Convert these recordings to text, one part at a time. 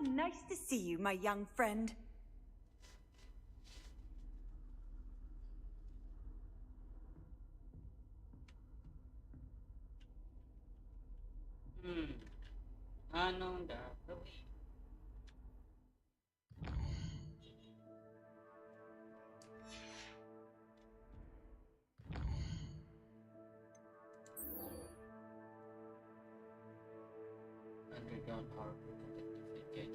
nice to see you, my young friend. Anong gagawin? Underground power protected.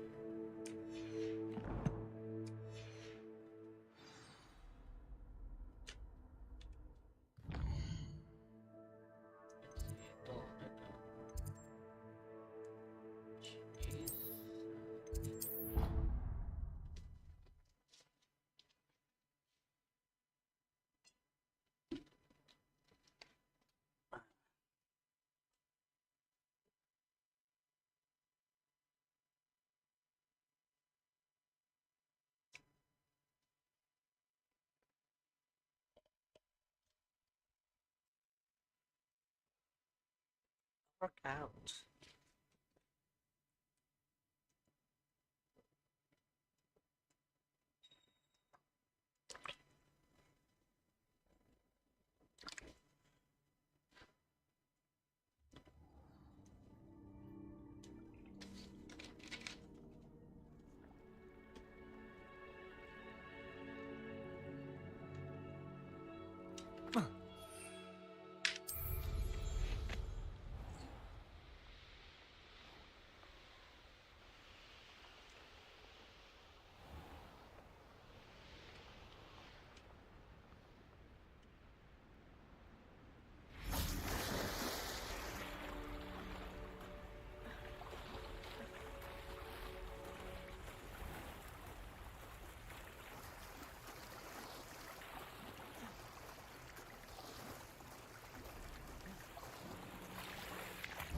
Work out.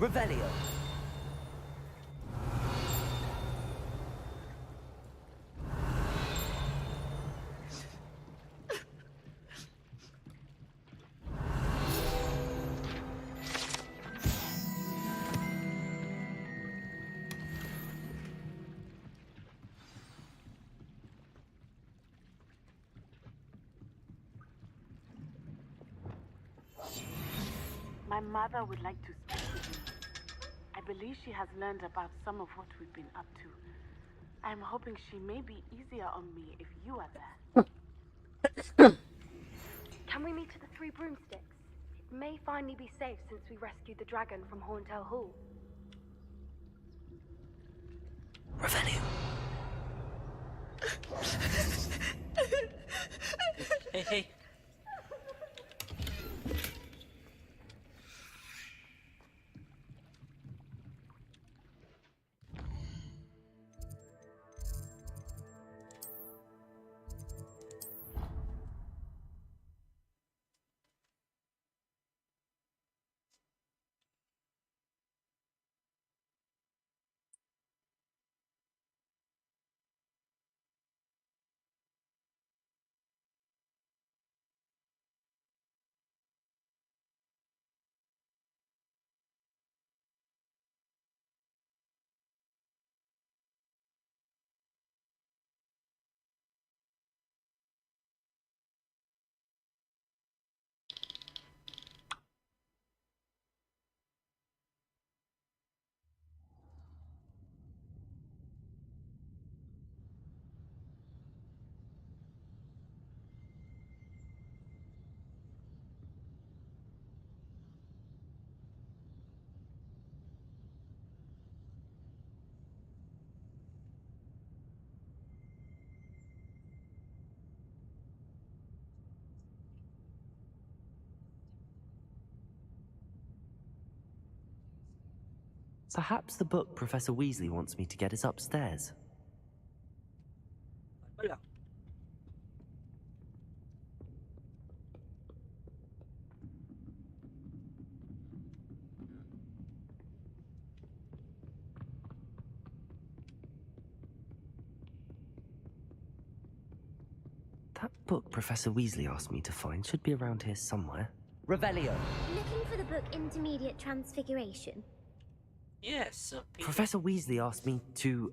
Revelio. My mother would like to speak with you. I believe she has learned about some of what we've been up to. I'm hoping she may be easier on me if you are there. Can we meet at the Three Broomsticks? It may finally be safe since we rescued the dragon from Horntail Hall. Revelio. Hey. Perhaps the book Professor Weasley wants me to get is upstairs. Wala. That book Professor Weasley asked me to find should be around here somewhere. Revelio. Looking for the book Intermediate Transfiguration? Yes, so Professor Weasley asked me to,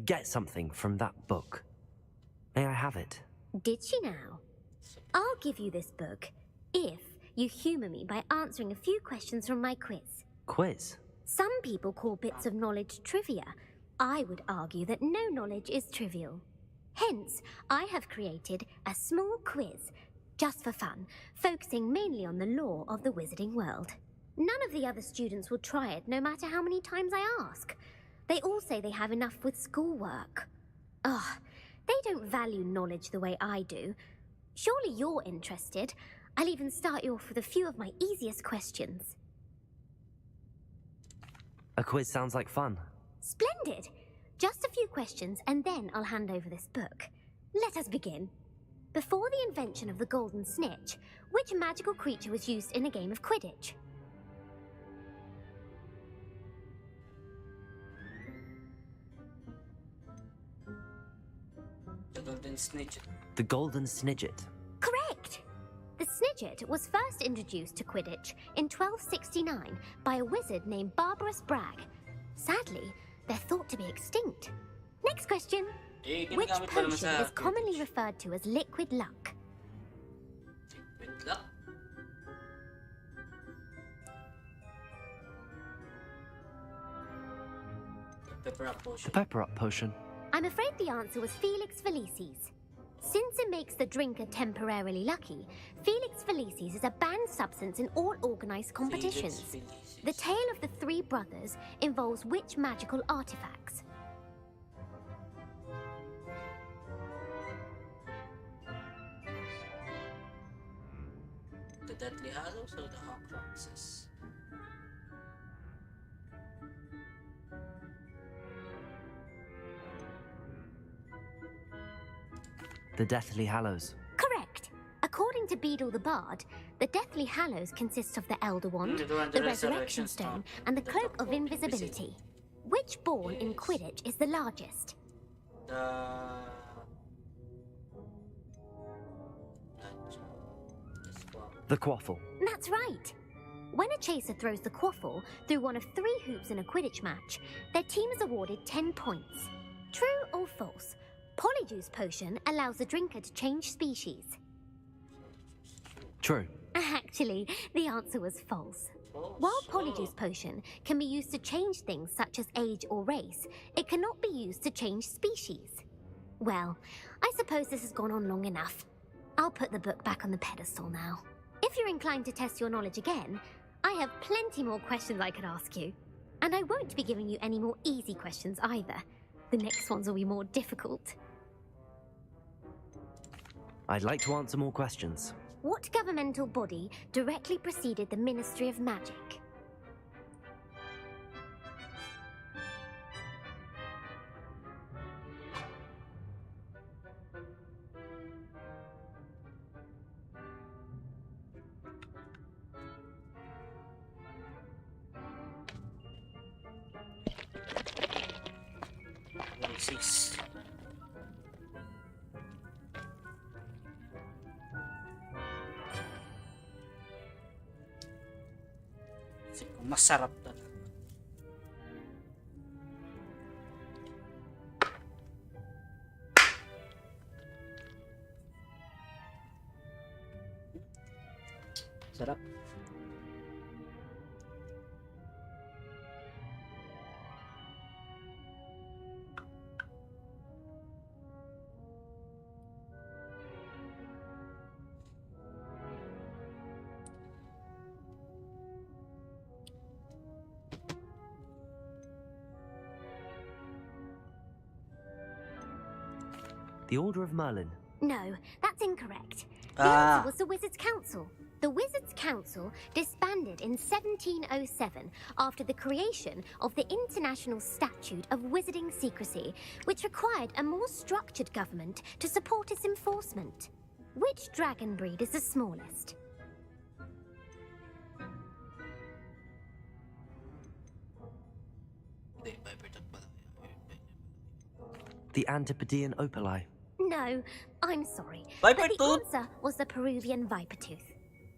get something from that book. May I have it? Did she now? I'll give you this book if you humour me by answering a few questions from my quiz. Quiz? Some people call bits of knowledge trivia. I would argue that no knowledge is trivial. Hence, I have created a small quiz, just for fun, focusing mainly on the lore of the wizarding world. None of the other students will try it, no matter how many times I ask. They all say they have enough with schoolwork. Ugh, they don't value knowledge the way I do. Surely you're interested. I'll even start you off with a few of my easiest questions. A quiz sounds like fun. Splendid! Just a few questions and then I'll hand over this book. Let us begin. Before the invention of the golden snitch, which magical creature was used in a game of Quidditch? the golden snitch. The Golden Snidget. Correct! The Snidget was first introduced to Quidditch in 1269 by a wizard named Barbarous Bragg. Sadly, they're thought to be extinct. Next question. Eh, Which ginagamit ba naman potion sa is commonly Quidditch? referred to as liquid luck? Wait lang. Pepper up The potion. Pepper Up potion. I'm afraid the answer was Felix Felicis. Since it makes the drinker temporarily lucky, Felix Felicis is a banned substance in all organized competitions. Felix Felicis. The tale of the three brothers involves which magical artifacts? The Deathly Hallows or the Horcruxes? The Deathly Hallows. Correct. According to Beedle the Bard, the Deathly Hallows consists of the Elder Wand, The one- the the Resurrection Resurrection Stone, Stone, and the the Cloak of Cloak of Invisibility. Which ball in Yes. Quidditch is the largest? The The Quaffle. That's right. When a chaser throws the quaffle through one of 3 hoops in a Quidditch match, their team is awarded 10 points. True or false? Polyjuice Potion allows the drinker to change species. True. Actually, the answer was false. While Polyjuice Potion can be used to change things such as age or race, it cannot be used to change species. Well, I suppose this has gone on long enough. I'll put the book back on the pedestal now. If you're inclined to test your knowledge again, I have plenty more questions I could ask you. And I won't be giving you any more easy questions either. The next ones will be more difficult. I'd like to answer more questions. What governmental body directly preceded the Ministry of Magic? Six. Masarap talaga. Sarap. The Order of Merlin. No, that's incorrect. The Ah. answer was the Wizards' Council. The Wizards' Council disbanded in 1707 after the creation of the International Statute of Wizarding Secrecy, which required a more structured government to support its enforcement. Which dragon breed is the smallest? Hindi, Viper pala. The Antipodean Opali. No, I'm sorry. Viper but the tooth? answer was the Peruvian viper tooth.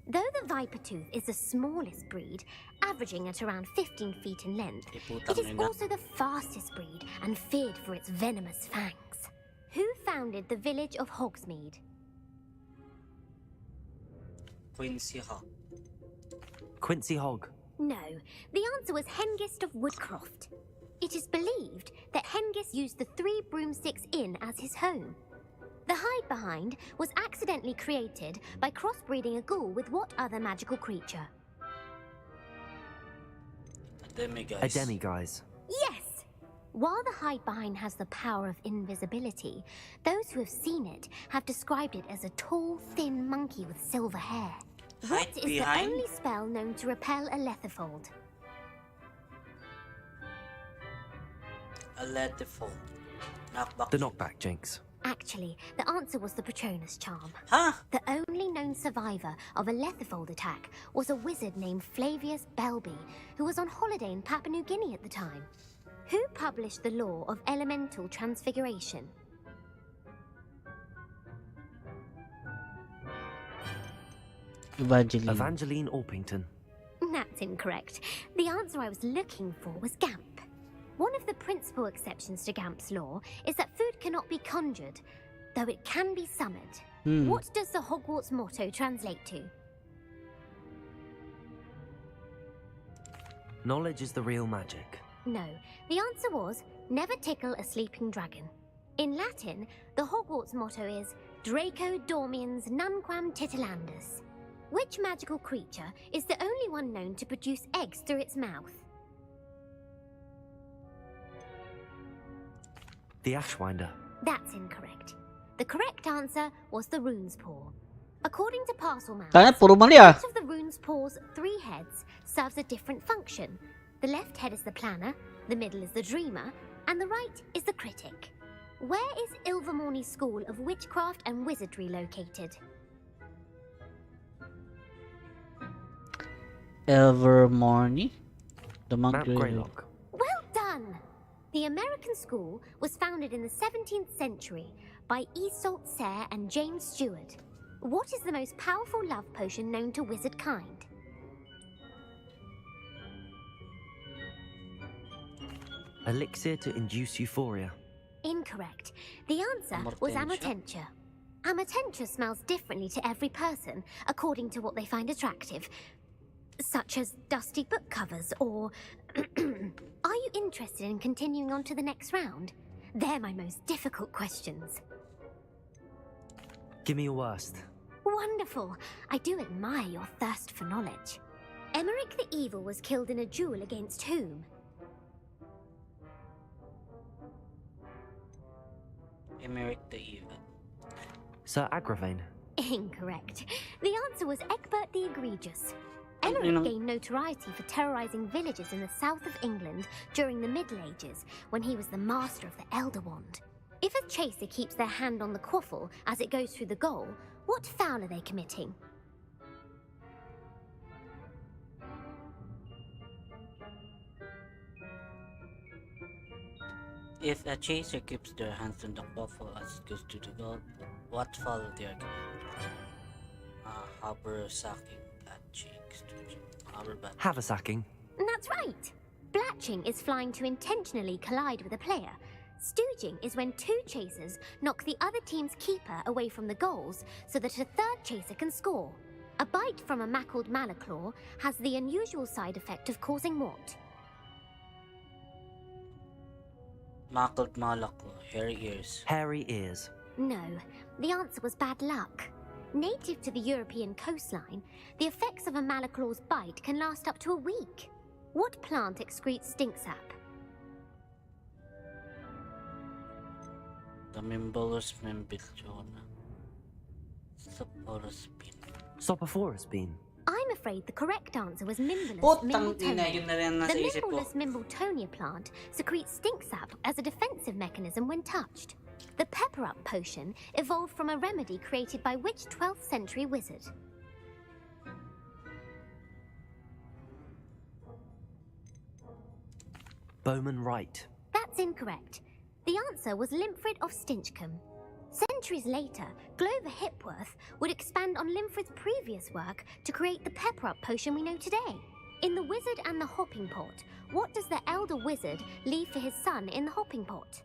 Though the viper tooth is the smallest breed, averaging at around 15 feet in length, it is also the fastest breed and feared for its venomous fangs. Who founded the village of Hogsmeade? Quincy Hawk. Quincy Hogg. No, the answer was Hengist of Woodcroft. It is believed that Hengist used the Three Broomsticks Inn as his home. The hide behind was accidentally created by crossbreeding a ghoul with what other magical creature? A demiguise. A demiguise. Yes! While the hide behind has the power of invisibility, those who have seen it have described it as a tall, thin monkey with silver hair. What Hide is behind? the only spell known to repel a lethifold? A letterfold. Knockback. The knockback jinx. Actually, the answer was the Patronus charm. Huh? The only known survivor of a lethifold attack was a wizard named Flavius Belby, who was on holiday in Papua New Guinea at the time. Who published the law of elemental transfiguration? Evangeline. Evangeline Orpington. That's incorrect. The answer I was looking for was Gamp. One of the principal exceptions to Gamp's law is that food cannot be conjured, though it can be summoned. What does the Hogwarts motto translate to? Knowledge is the real magic. No, the answer was never tickle a sleeping dragon. In Latin, the Hogwarts motto is Draco dormiens nunquam titilandus. Which magical creature is the only one known to produce eggs through its mouth? The Ashwinder. That's incorrect. The correct answer was the rune's paw. According to parcel maps, Puro mali ah. each of the rune's paw's 3 heads serves a different function. The left head is the planner, the middle is the dreamer, and the right is the critic. Where is Ilvermorny's School of Witchcraft and Wizardry located? Evermorny. The monk. Mount Greylock. Well done! The American school was founded in the 17th century by Isolde Sayre and James Stewart. What is the most powerful love potion known to wizard kind? Elixir to induce euphoria. Incorrect. The answer was Amortentia. Amortentia. Amortentia smells differently to every person, according to what they find attractive, such as dusty book covers or... Are you interested in continuing on to the next round? They're my most difficult questions. Give me your worst. Wonderful. I do admire your thirst for knowledge. Emmerich the Evil was killed in a duel against whom? Emeric the Evil. Sir Agravain. Incorrect. The answer was Egbert the Egregious. Ano Emmerich yun? gained notoriety for terrorizing villages in the south of England during the Middle Ages, when he was the master of the Elder Wand. If a chaser keeps their hand on the quaffle as it goes through the goal, what foul are they committing? If a chaser keeps their hands on the quaffle as it goes to the goal, what follow the argument? Habersacking, blatching, stooching, haberbat. Haversacking. That's right. Blatching is flying to intentionally collide with a player. Stooging is when 2 chasers knock the other team's keeper away from the goals so that a third chaser can score. A bite from a mackled malaclaw has the unusual side effect of causing what? Mackled malaclaw, hairy ears. Hairy ears. No, the answer was bad luck. Native to the European coastline, the effects of a malaclaw's bite can last up to a week. What plant excretes stink sap? The Mimbolus membilchona. Saporospin. Sopophorus bean. I'm afraid the correct answer was Mimbolus Putang ina, mimbletonia. yun na rin nasa The isip ko. Mimbolus mimbletonia plant secretes stink sap as a defensive mechanism when touched. The pepper up potion evolved from a remedy created by which 12th century wizard? Bowman Wright. That's incorrect. The answer was Limfrid of Stinchcombe. Sent Centuries later, Glover Hipworth would expand on Linfred's previous work to create the pepper-up potion we know today. In The Wizard and the Hopping Pot, what does the elder wizard leave for his son in the hopping pot?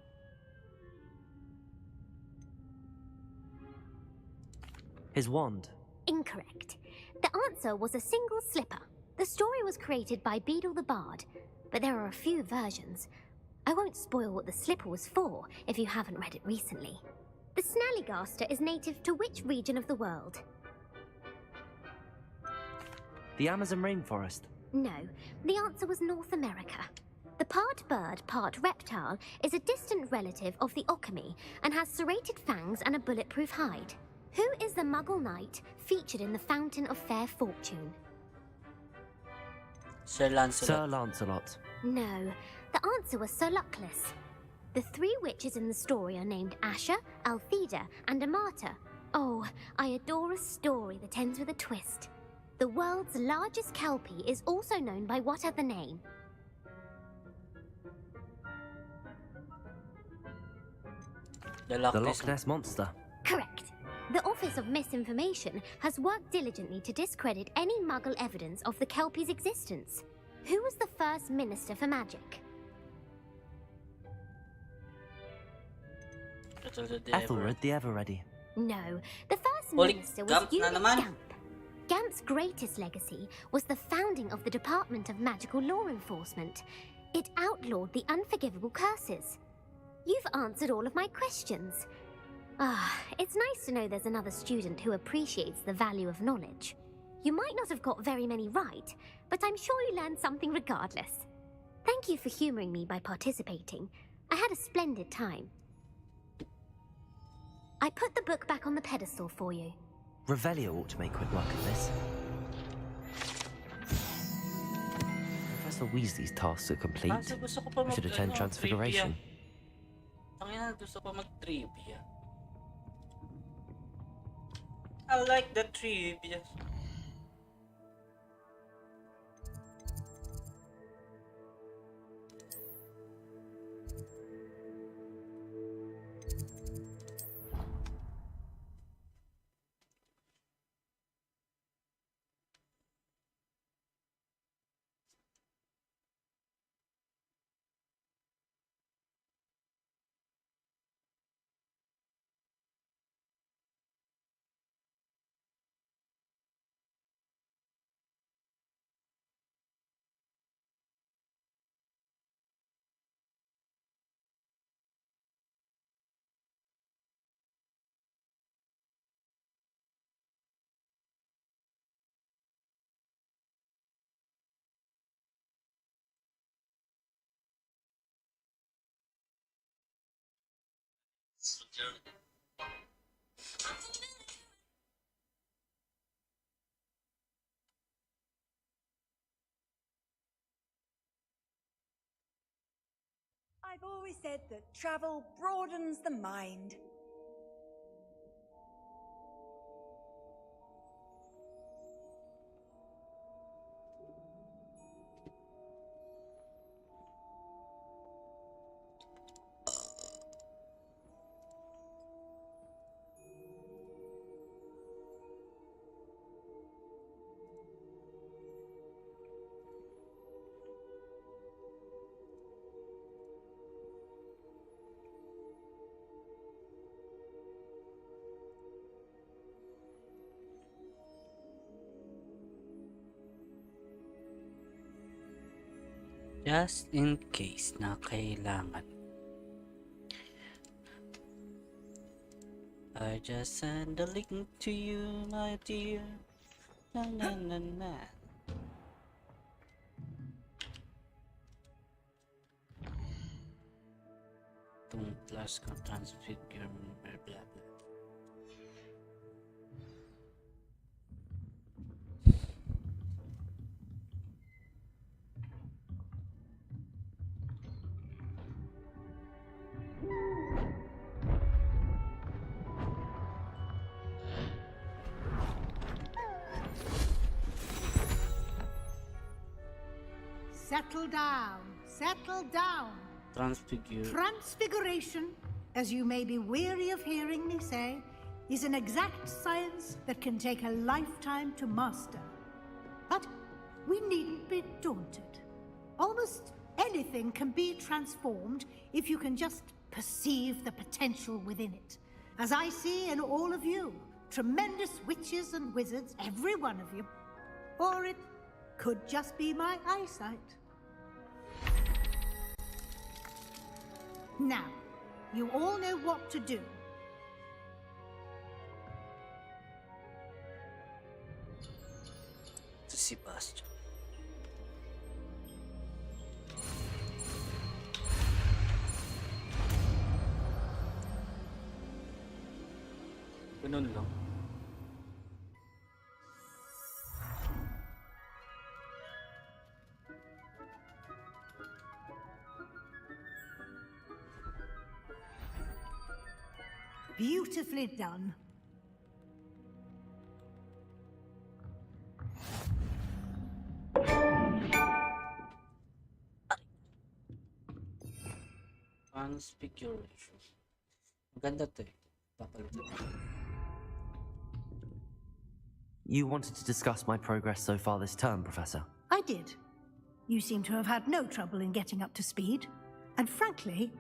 His wand. Incorrect. The answer was a single slipper. The story was created by Beadle the Bard, but there are a few versions. I won't spoil what the slipper was for if you haven't read it recently. The Snallygaster is native to which region of the world? The Amazon rainforest. No, the answer was North America. The part bird, part reptile is a distant relative of the Occamy and has serrated fangs and a bulletproof hide. Who is the Muggle knight featured in the Fountain of Fair Fortune? Sir Lancelot. Sir Lancelot. No, the answer was Sir Luckless. The three witches in the story are named Asher, Altheda, and Amata. Oh, I adore a story that ends with a twist. The world's largest kelpie is also known by what other name? The Loch The Loch Ness Monster. Correct. The Office of Misinformation has worked diligently to discredit any Muggle evidence of the kelpie's existence. Who was the first Minister for Magic? Ethelred the Ever-Ready. No, the first Holy minister was Gump na Unit naman. Gamp. Gamp's greatest legacy was the founding of the Department of Magical Law Enforcement. It outlawed the unforgivable curses. You've answered all of my questions. It's nice to know there's another student who appreciates the value of knowledge. You might not have got very many right, but I'm sure you learned something regardless. Thank you for humoring me by participating. I had a splendid time. I put the book back on the pedestal for you. Revelio ought to make quick work of this. Professor Weasley's tasks are complete. Gusto ko pa I should attend Transfiguration. Tangina, gusto ko mag-trivia. I like the trivia. I've always said that travel broadens the mind. Just in case na kailangan. I just send a link to you, my dear. Na na na na. Itong plus kung transfigure, blah blah blah. Settle down. Settle down. Transfigure. Transfiguration as you may be weary of hearing me say, is an exact science that can take a lifetime to master. But we needn't be daunted. Almost anything can be transformed if you can just perceive the potential within it. As I see in all of you, tremendous witches and wizards, every one of you. Or it could just be my eyesight. Now, you all know what to do. To Sebastian. Ganun lang. Beautifully done. Transfiguration. Maganda to eh. Papalitan. You wanted to discuss my progress so far this term, Professor? I did. You seem to have had no trouble in getting up to speed, and frankly,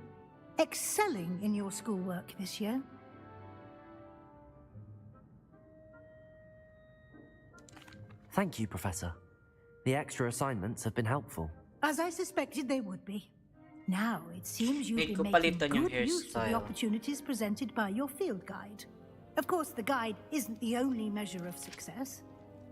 excelling in your schoolwork this year. Thank you, Professor. The extra assignments have been helpful. As I suspected they would be. Now, it seems you've Need ko been making palitan yung good use of the hairstyle. opportunities presented by your field guide. Of course, the guide isn't the only measure of success.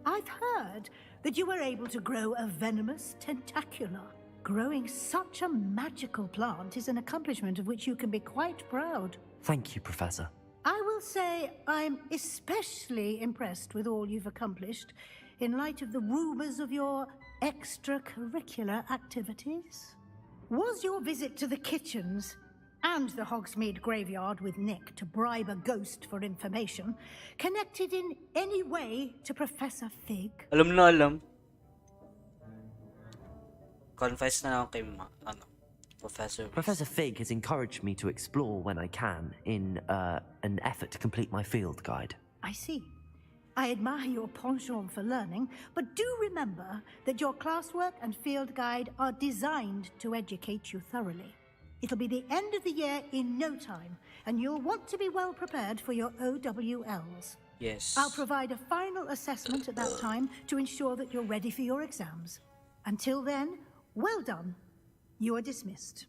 I've heard that you were able to grow a venomous tentacula. Growing such a magical plant is an accomplishment of which you can be quite proud. Thank you, Professor. I will say I'm especially impressed with all you've accomplished in light of the rumors of your extracurricular activities. Was your visit to the kitchens and the Hogsmeade graveyard with Nick to bribe a ghost for information connected in any way to Professor Fig? Alam na alam. Confess na lang kay Professor. Professor Fig has encouraged me to explore when I can in an effort to complete my field guide. I see. I admire your penchant for learning, but do remember that your classwork and field guide are designed to educate you thoroughly. It'll be the end of the year in no time, and you'll want to be well prepared for your OWLs. Yes. I'll provide a final assessment at that time to ensure that you're ready for your exams. Until then, well done. You are dismissed.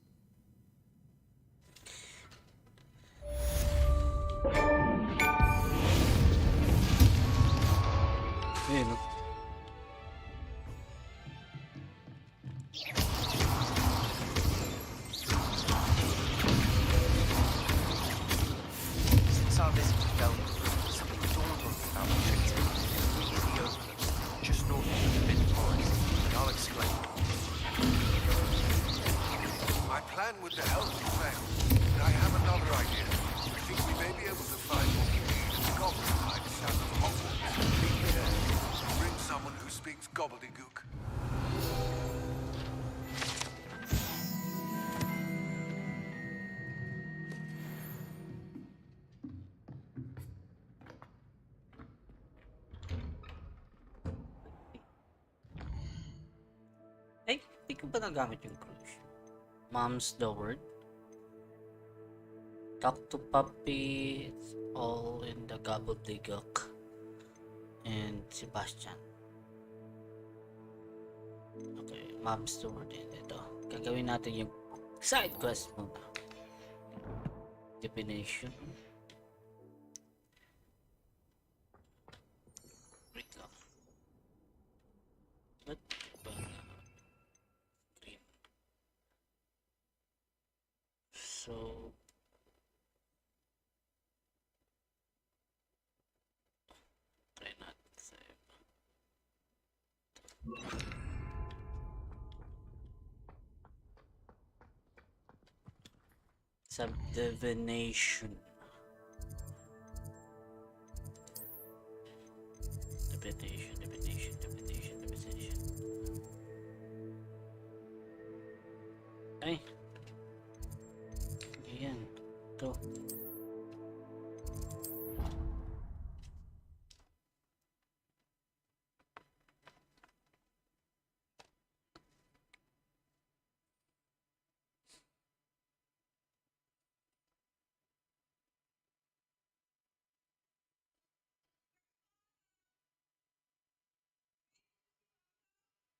Ayun, no? Since our visit to Belgium, something dawned on me about the treaty. We hit the openings, just north of the Forbidden Forest. I'll explain. My plan with the elves failed, but I have another idea. I think we may be able to find what we need in the goblin mine south of Hogwart. Meet me there. Bring someone who speaks gobbledygook. Ay, hindi ko ba nagamit yung cruise? Mom's the word. Talk to Puppy. It's all in the gobbledygook. And Sebastian. Okay, Mom's the word din ito. Gagawin natin yung side quest muna. Divination. Wait lang. Ba't ba na green? So try natin save. Subdivination. Divination. Ay. Ayan. to.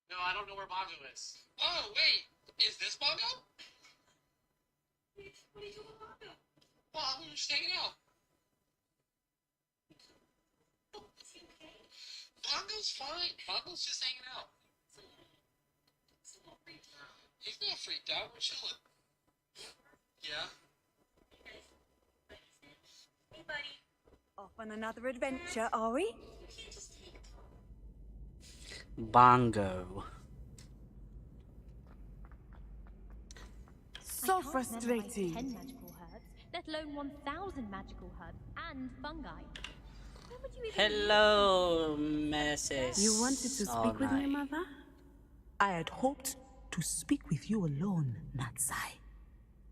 No, I don't know where Bongo is. Oh, wait. Is this Bongo? What are you doing with Bongo? Well, we were just hanging out. Is he okay? Bongo's fine. Bongo's just hanging out. He's not freaked out. He's not freaked out. We're chilling. Yeah. Hey, buddy. Off on another adventure, are we? Bongo. So I can't frustrating. memorize 10 magical herbs, let alone 1,000 magical herbs and fungi. When would you even Hello, Mrs. You wanted to speak with me, Mother? I had hoped to speak with you alone, Natsai.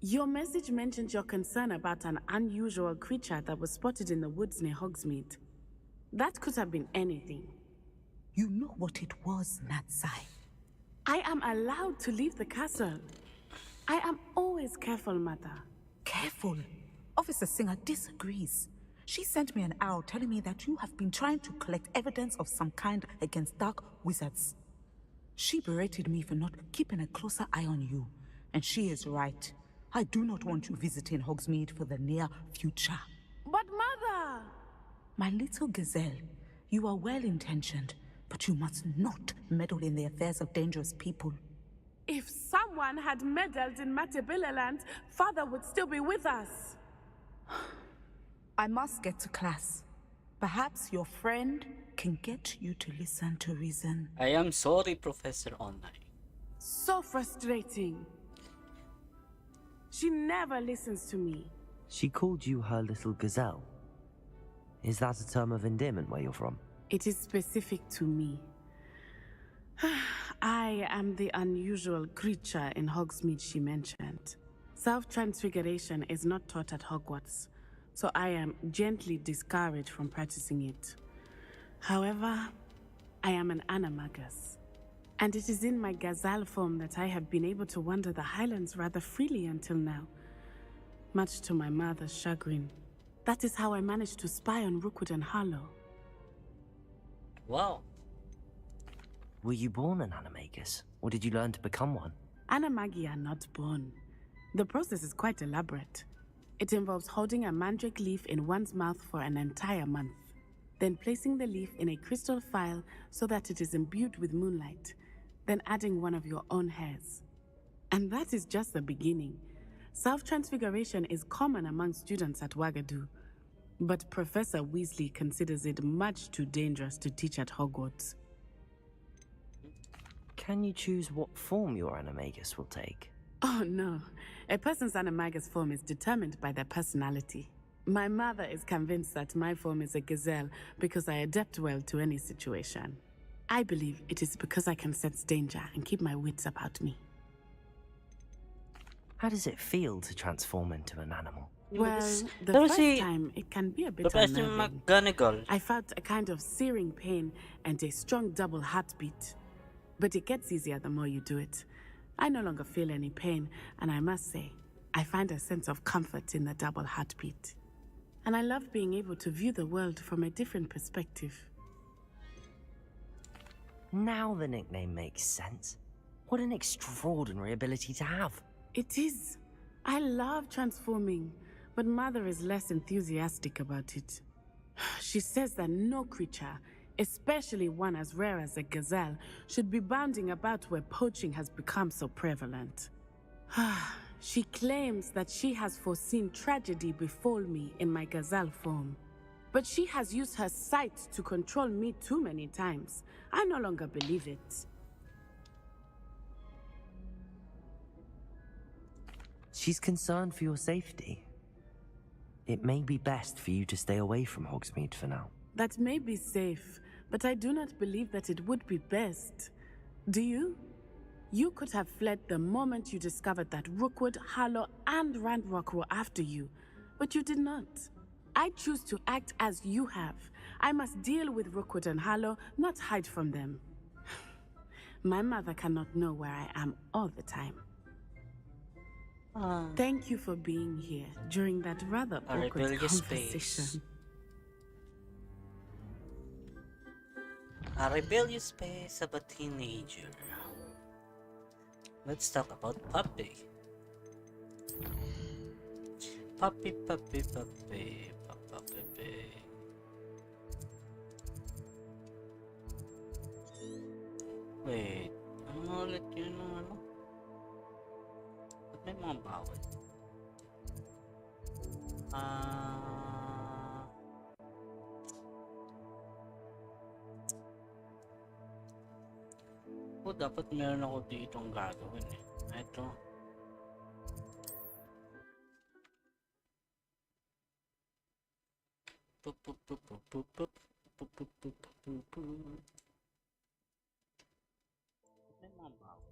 Your message mentioned your concern about an unusual creature that was spotted in the woods near Hogsmeade. That could have been anything. You know what it was, Natsai. I am allowed to leave the castle. I am always careful, Mother. Careful. Officer Singer disagrees. She sent me an owl telling me that you have been trying to collect evidence of some kind against dark wizards. She berated me for not keeping a closer eye on you, and she is right. I do not want you visiting Hogsmeade for the near future. But Mother! My little gazelle, you are well-intentioned, but you must not meddle in the affairs of dangerous people. If someone had meddled in Matabeleland, Father would still be with us. I must get to class. Perhaps your friend can get you to listen to reason. I am sorry, Professor Online. So frustrating. She never listens to me. She called you her little gazelle. Is that a term of endearment where you're from? It is specific to me. I am the unusual creature in Hogsmeade she mentioned. Self-transfiguration is not taught at Hogwarts, so I am gently discouraged from practicing it. However, I am an animagus, and it is in my gazelle form that I have been able to wander the Highlands rather freely until now, much to my mother's chagrin. That is how I managed to spy on Rookwood and Harlow. Wow. Were you born an animagus, or did you learn to become one? Animagi are not born. The process is quite elaborate. It involves holding a mandrake leaf in one's mouth for an entire month, then placing the leaf in a crystal phial so that it is imbued with moonlight, then adding one of your own hairs. And that is just the beginning. Self-transfiguration is common among students at Wagadu, but Professor Weasley considers it much too dangerous to teach at Hogwarts. Can you choose what form your animagus will take? Oh no, a person's animagus form is determined by their personality. My mother is convinced that my form is a gazelle because I adapt well to any situation. I believe it is because I can sense danger and keep my wits about me. How does it feel to transform into an animal? Well, the There was first a- time it can be a bit Professor unnerving. McGonagall. I felt a kind of searing pain and a strong double heartbeat. But it gets easier the more you do it. I no longer feel any pain, and I must say, I find a sense of comfort in the double heartbeat. And I love being able to view the world from a different perspective. Now the nickname makes sense. What an extraordinary ability to have. It is. I love transforming, but Mother is less enthusiastic about it. She says that no creature, especially one as rare as a gazelle, should be bounding about where poaching has become so prevalent. She claims that she has foreseen tragedy befall me in my gazelle form. But she has used her sight to control me too many times. I no longer believe it. She's concerned for your safety. It may be best for you to stay away from Hogsmeade for now. That may be safe, but I do not believe that it would be best. Do you? You could have fled the moment you discovered that Rookwood, Harlow, and Ranrock were after you. But you did not. I choose to act as you have. I must deal with Rookwood and Harlow, not hide from them. My mother cannot know where I am all the time. Thank you for being here during that rather A awkward rebellious conversation. space. A rebellious space of a teenager. Let's talk about Puppy. Puppy, puppy, puppy, puppy. Wait, ano ulit yun ng ano? Ba't may mga bawal? Dapat meron ako ditong gagawin eh. Ito. May mga bawal.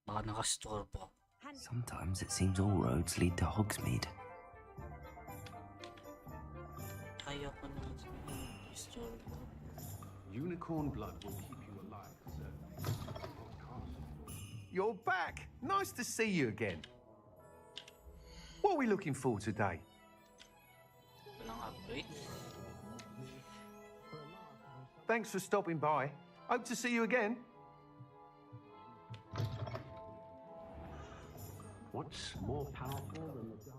Baka nakastorbo. Sometimes it seems all roads lead to Hogsmeade. Ayoko naman sa istorbo. Unicorn blood will keep you alive, sir. You're back! Nice to see you again. What are we looking for today? Walang upgrade. Thanks for stopping by. Hope to see you again. What's more powerful than the dark?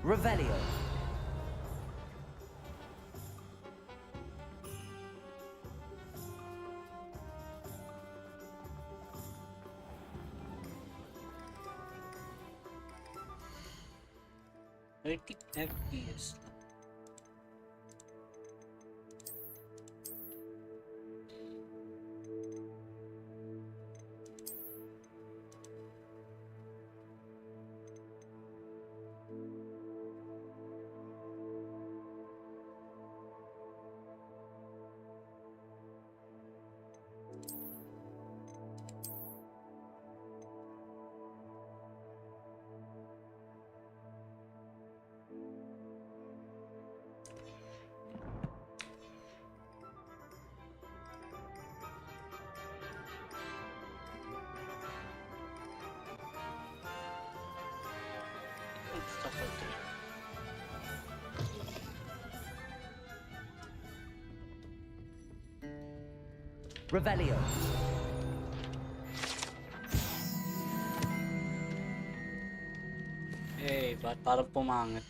Revelio. 30 FPS. Stuff like that. Revelio. Eh, ba't parang pumangit?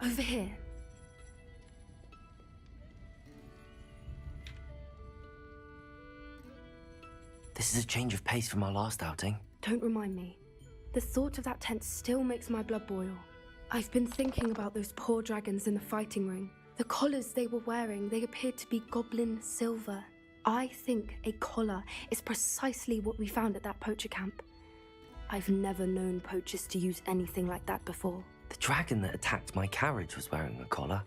Over here. This is a change of pace from our last outing. Don't remind me. The thought of that tent still makes my blood boil. I've been thinking about those poor dragons in the fighting ring. The collars they were wearing, they appeared to be goblin silver. I think a collar is precisely what we found at that poacher camp. I've never known poachers to use anything like that before. The dragon that attacked my carriage was wearing a collar,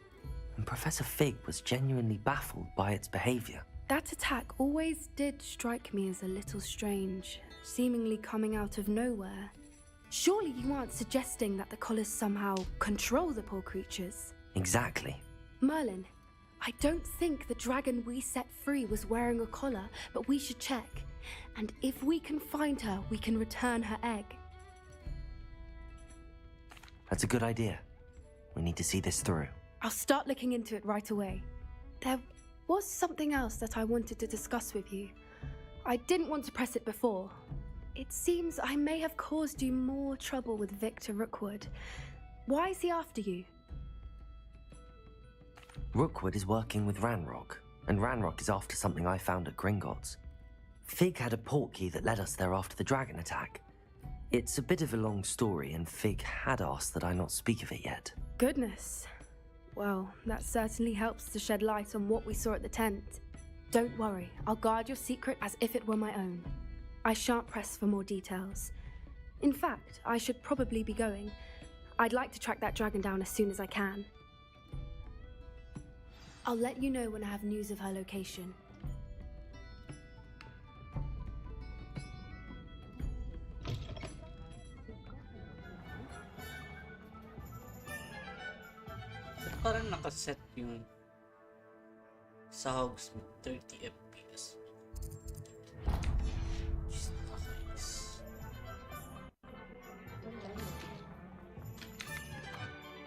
and Professor Fig was genuinely baffled by its behavior. That attack always did strike me as a little strange, seemingly coming out of nowhere. Surely you aren't suggesting that the collars somehow control the poor creatures? Exactly. Merlin, I don't think the dragon we set free was wearing a collar, but we should check. And if we can find her, we can return her egg. That's a good idea. We need to see this through. I'll start looking into it right away. There was something else that I wanted to discuss with you. I didn't want to press it before. It seems I may have caused you more trouble with Victor Rookwood. Why is he after you? Rookwood is working with Ranrock, and Ranrock is after something I found at Gringotts. Fig had a portkey that led us there after the dragon attack. It's a bit of a long story, and Fig had asked that I not speak of it yet. Goodness. Well, that certainly helps to shed light on what we saw at the tent. Don't worry, I'll guard your secret as if it were my own. I shan't press for more details. In fact, I should probably be going. I'd like to track that dragon down as soon as I can. I'll let you know when I have news of her location. Parang nakaset yung sa Hogsmeade 30 FPS. Just nakakais.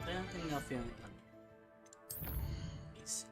Try natin nga yung easy.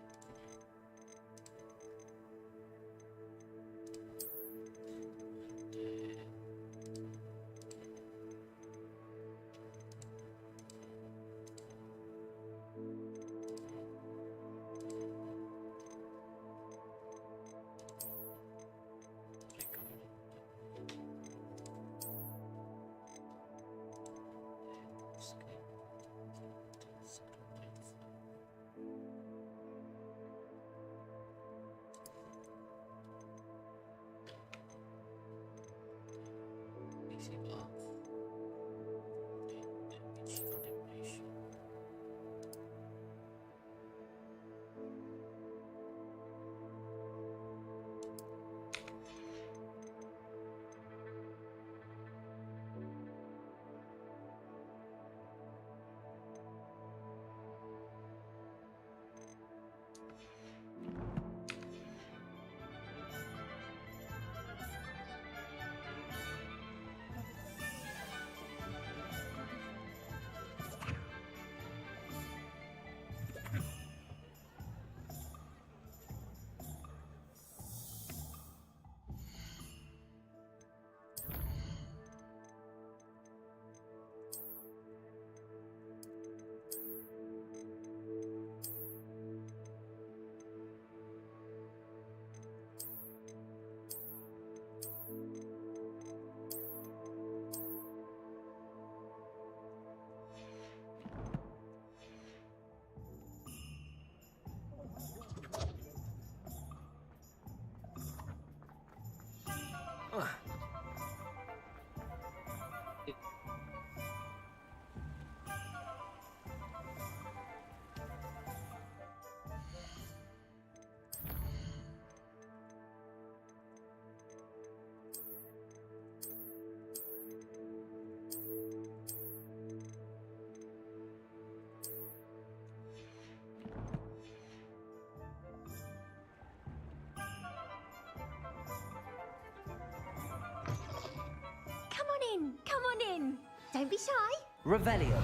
Don't be shy. Revelio.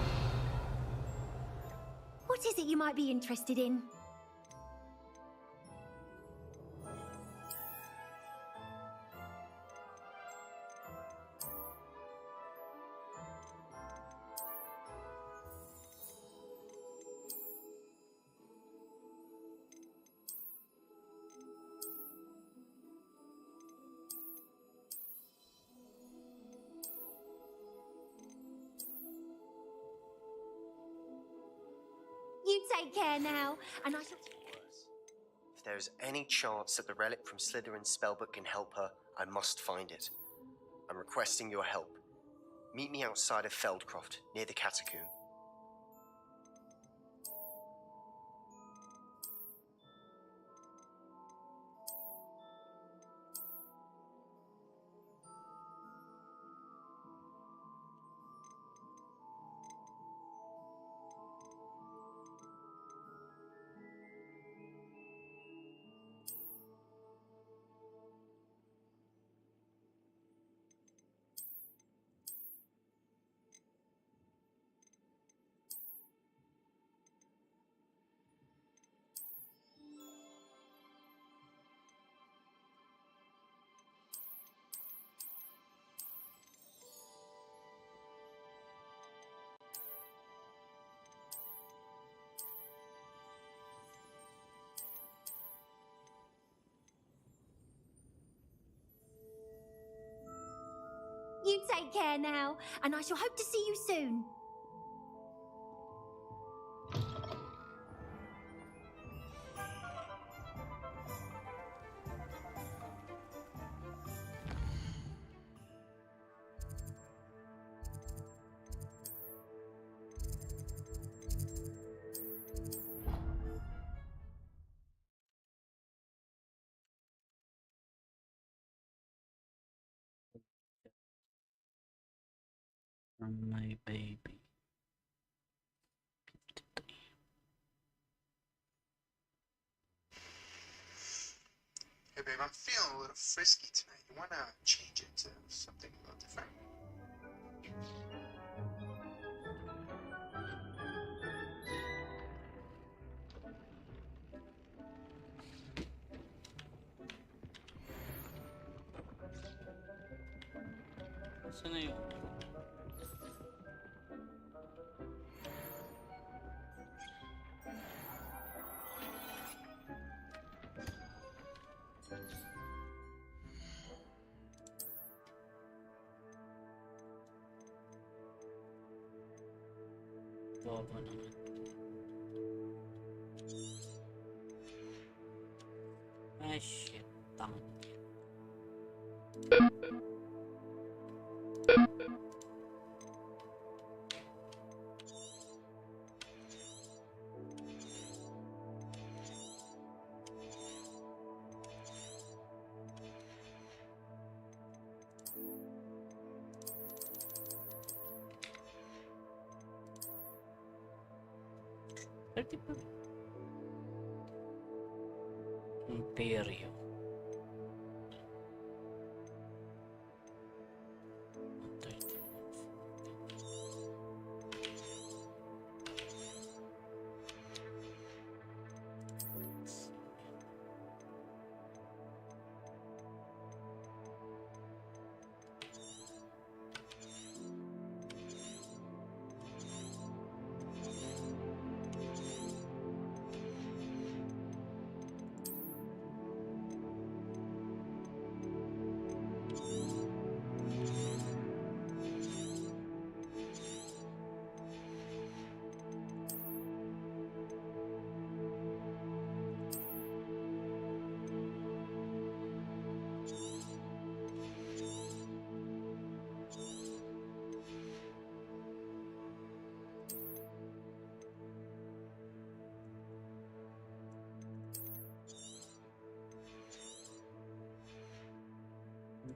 What is it you might be interested in? You take care now, and I shall... If there is any chance that the relic from Slytherin's spellbook can help her, I must find it. I'm requesting your help. Meet me outside of Feldcroft, near the catacomb. You take care now, and I shall hope to see you soon. From my baby. Hey babe, I'm feeling a little frisky tonight. You wanna change it to something a little different? Saan na yun? Bobo naman. Ay, shit. Tang. Pwede pa. Imperio.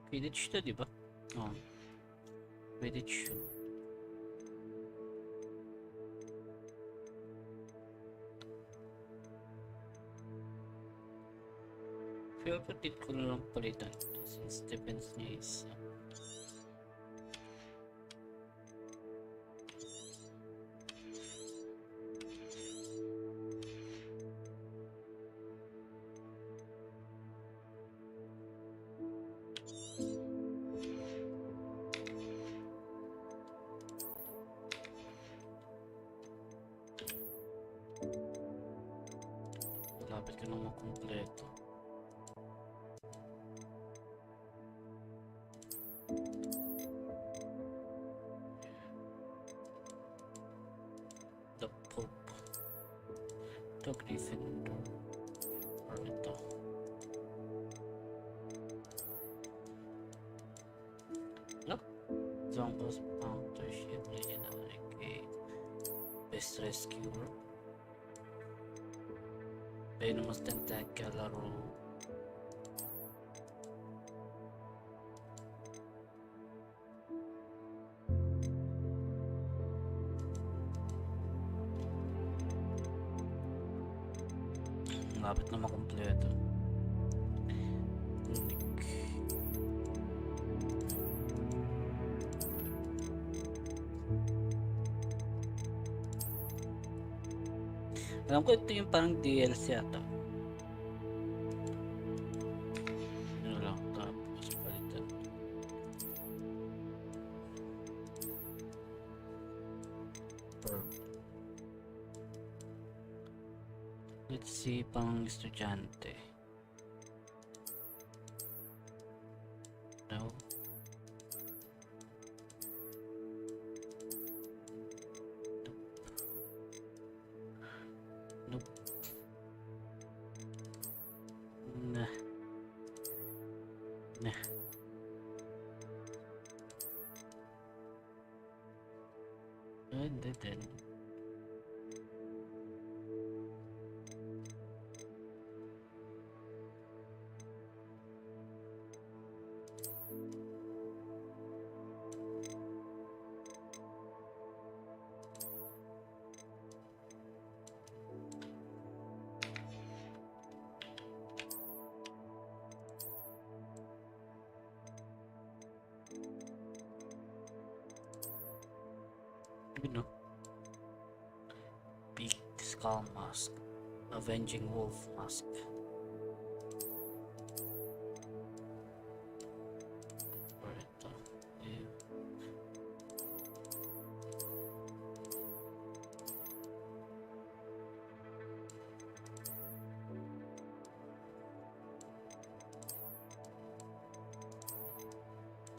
Quidditch to, di ba? Oo. Quidditch yun. Feel ko dit ko na lang palitan ito since defense niya is Malapit ka naman kompleto. The Pope. The Gryffindor. Or ito. Look. Zombos Partnership Legendary Kay. Best Rescuer. Venomous Tentacular. Malapit na makompleto. Alam ko ito yung parang DLC ata. Ano lang, tapos palitan. Let's see, pang estudyante. No. Nope. Nah. Nah. And then. You know, Big Skull Mask, Avenging Wolf Mask. Ito. Yeah.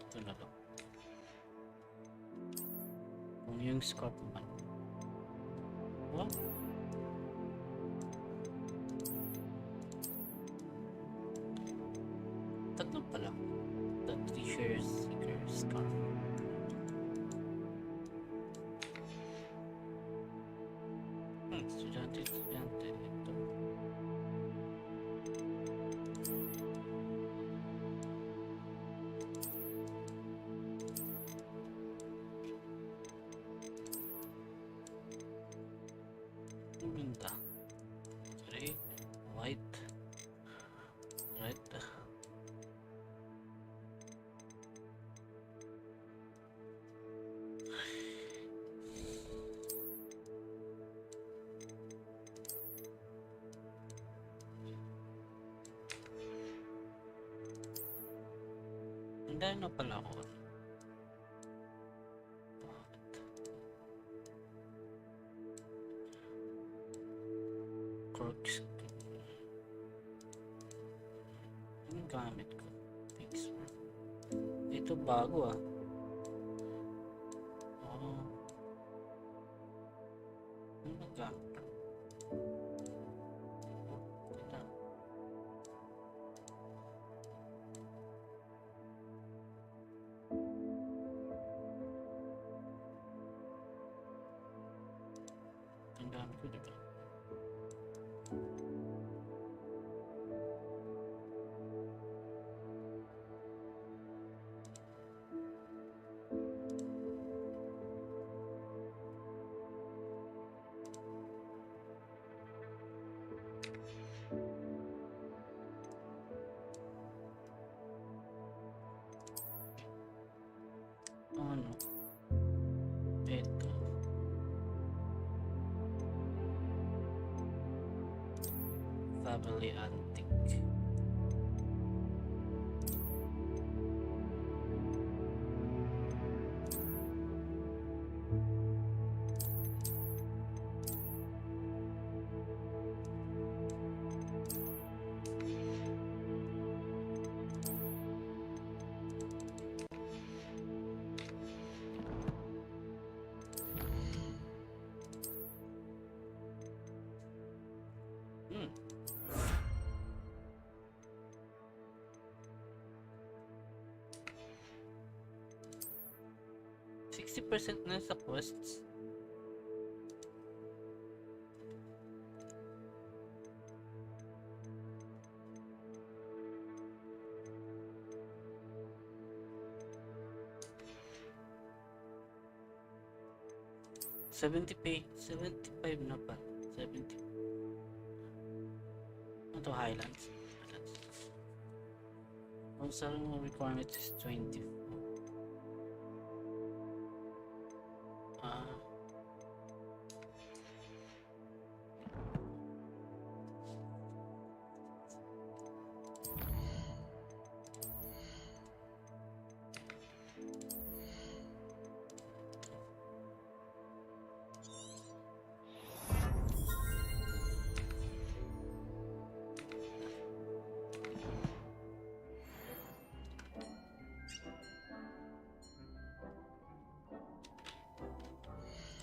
Ito na lang. Yung scarf man. What? Tatlo pala. The Treasure Seeker scarf. Estudyante. Ito. Ganda. Red, white, red. Ang dahil na pala ako. Crooks. Anong gamit ko? Fix. Ito bago ah. Oh. Ano gamit ko? Ito. Ang gamit ko diba? Ano? Ito. Family Antique. 60% na sa quests. $70 $75 na pa. 70. Ito Highlands. Also requirement is 20.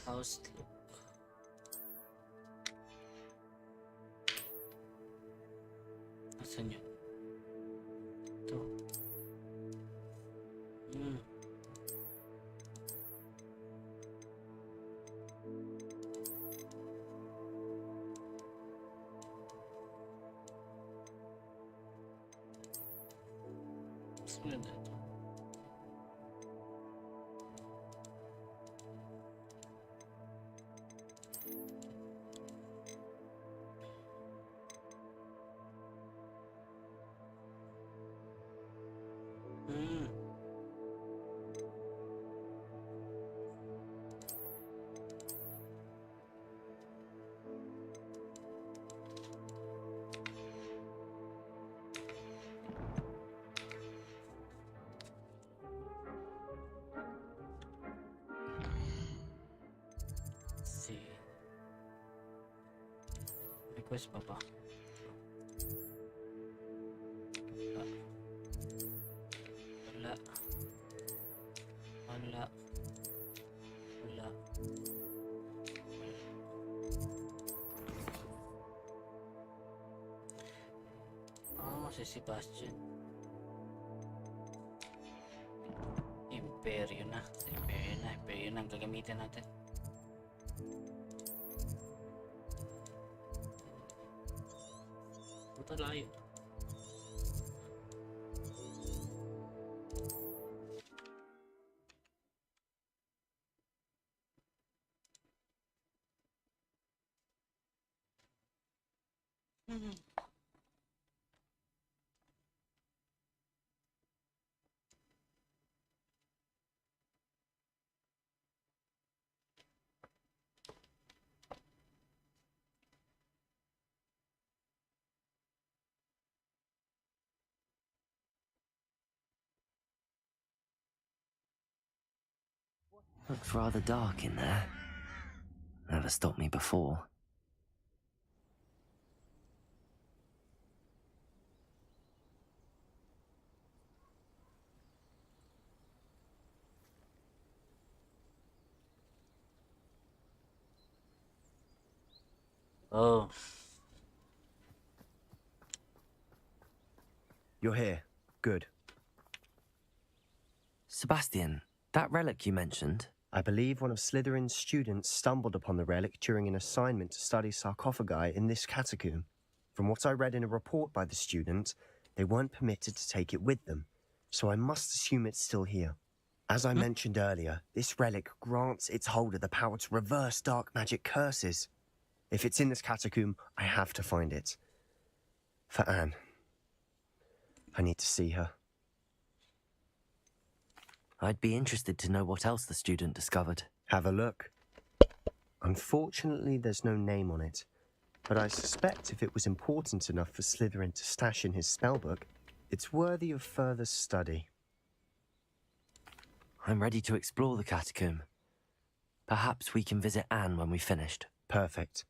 House look. Nasaan yun? Ito. Mas maganda ito. See. Request pa ba? Wala. Wala. Wala. Si Sebastian. Imperyo na. Imperyo na ang gagamitin natin. Puta layo. Looks rather dark in there. Never stopped me before. Oh. You're here. Good. Sebastian, that relic you mentioned. I believe one of Slytherin's students stumbled upon the relic during an assignment to study sarcophagi in this catacomb. From what I read in a report by the student, they weren't permitted to take it with them, so I must assume it's still here. As I mentioned earlier, this relic grants its holder the power to reverse dark magic curses. If it's in this catacomb, I have to find it. For Anne. I need to see her. I'd be interested to know what else the student discovered. Have a look. Unfortunately, there's no name on it, but I suspect if it was important enough for Slytherin to stash in his spellbook, it's worthy of further study. I'm ready to explore the catacomb. Perhaps we can visit Anne when we've finished. Perfect.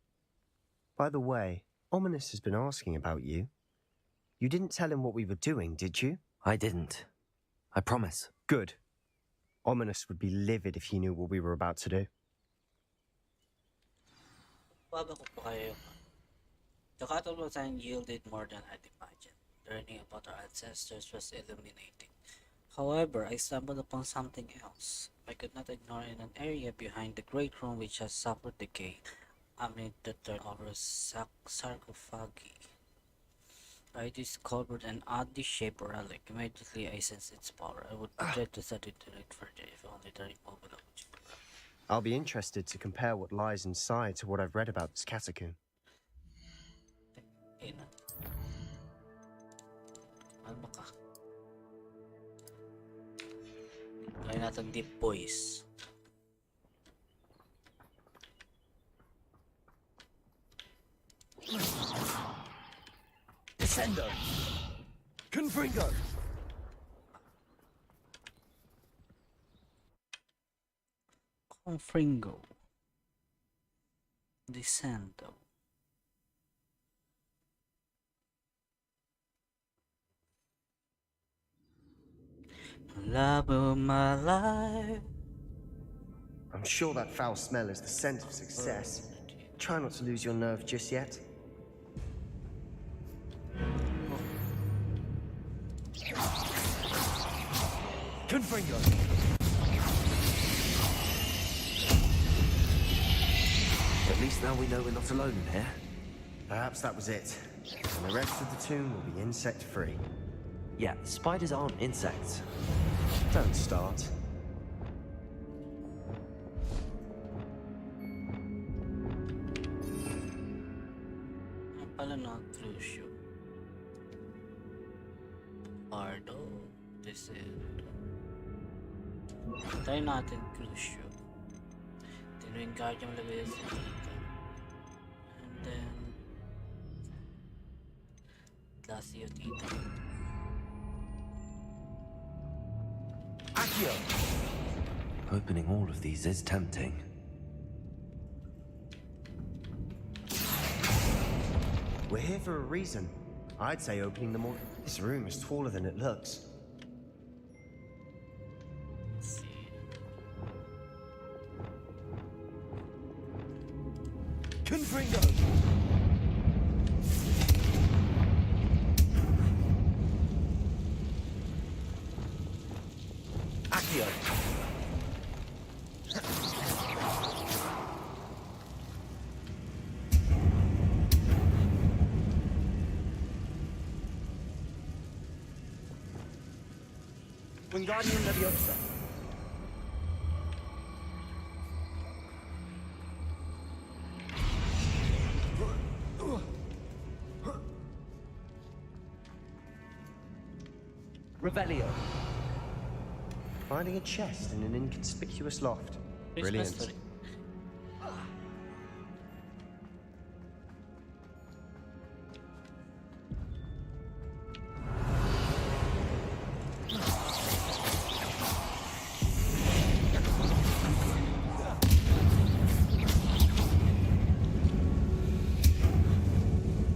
By the way, Ominous has been asking about you. You didn't tell him what we were doing, did you? I didn't. I promise. Good. Ominous would be livid if he knew what we were about to do. Baba ko po kayo. The cattle sign yielded more than I'd imagined. Learning about our ancestors was illuminating. However, I stumbled upon something else. I could not ignore in an area behind the great room which has suffered decay amid the turnover sarcophagi. I discovered an oddly shaped relic. Immediately I sensed its power. I would be glad to study it further if only the removal of it. I'll be interested to compare what lies inside to what I've read about this catacomb. Ina. Ano ka? Try natin deep voice. Descendo! Confringo! Confringo. Descendo. Love of my life. I'm sure that foul smell is the scent of success. Try not to lose your nerve just yet. Confringo! At least now we know we're not alone in here. Perhaps that was it. And the rest of the tomb will be insect-free. Yeah, spiders aren't insects. Don't start. Pala na Crucio. Pardo. Descendo. Try natin Crucio. Tinuin guard yung lagay sa dito. And then Glacio dito. Accio! Opening all of these is tempting. We're here for a reason. I'd say opening them all. This room is taller than it looks. Let's see. Confringo! Accio! Wingardium Leviosa. Revelio. Finding a chest in an inconspicuous loft. Christmas Brilliant. tree.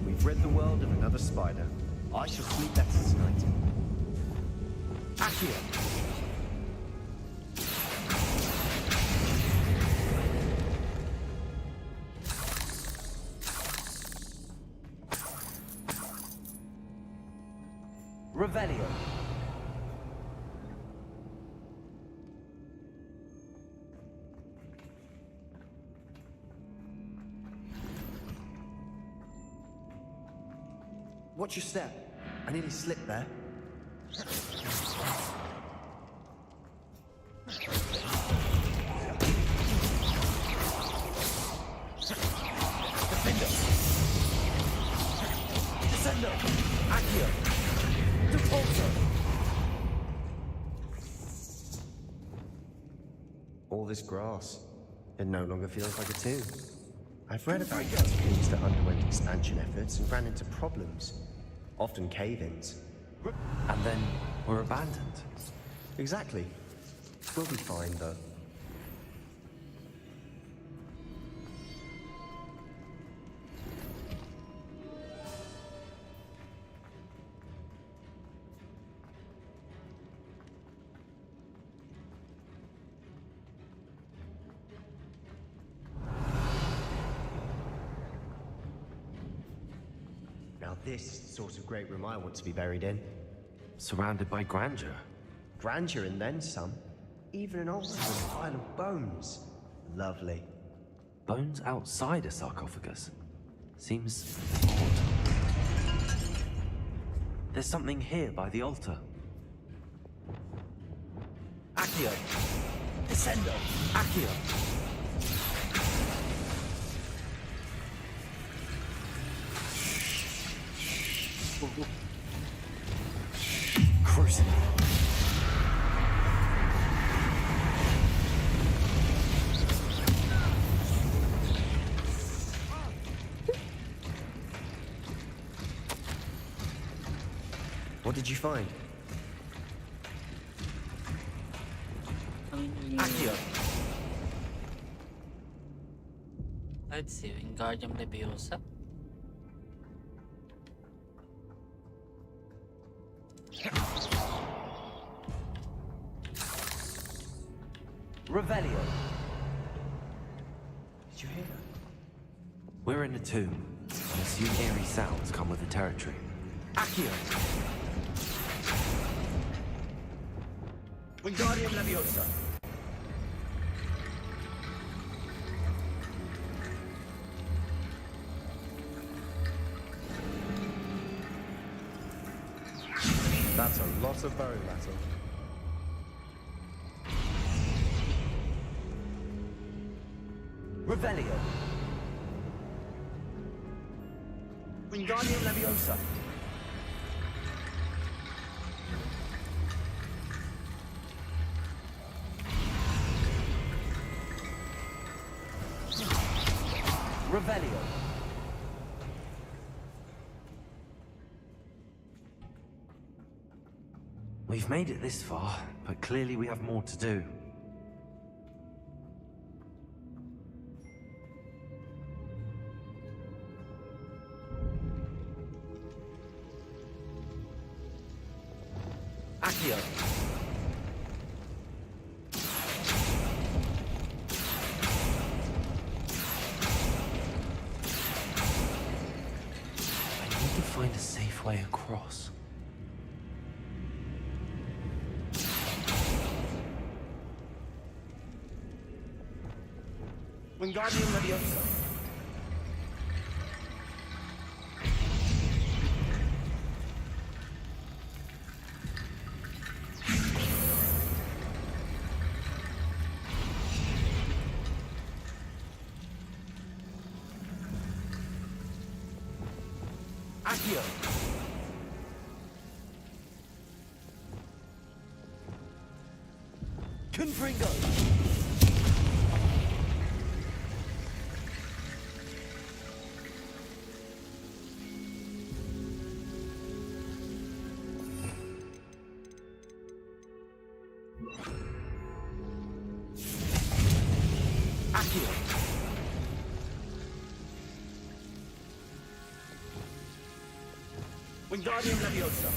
We've rid the world of another spider. I shall sleep better tonight. Accio! Revelio. Watch your step. I nearly slipped there. Descendo! Accio! Depulso! All this grass. It no longer feels like a tomb. I've read about catacombs that underwent expansion efforts and ran into problems. Often cave-ins. And then we're abandoned. Exactly. We'll be fine, though. Now this is the sort of great room I want to be buried in. Surrounded by grandeur. Grandeur and then some. Even an altar with a pile of bones. Lovely. Bones outside a sarcophagus? Seems odd. There's something here by the altar. Accio! Descendo! Accio! Cruising. What did you find? Accio! Let's see, Wingardium Leviosa. Revelio! Did you hear that? We're in a tomb. I assume eerie sounds come with the territory. Accio! Wingardium Leviosa! That's a lot of bone metal. Revelio! Wingardium Leviosa! Revelio! We've made it this far, but clearly we have more to do. Accio! I need to find a safe way across. Wingardium Leviosa. Accio. Confringo. Accio. Wingardium Leviosa.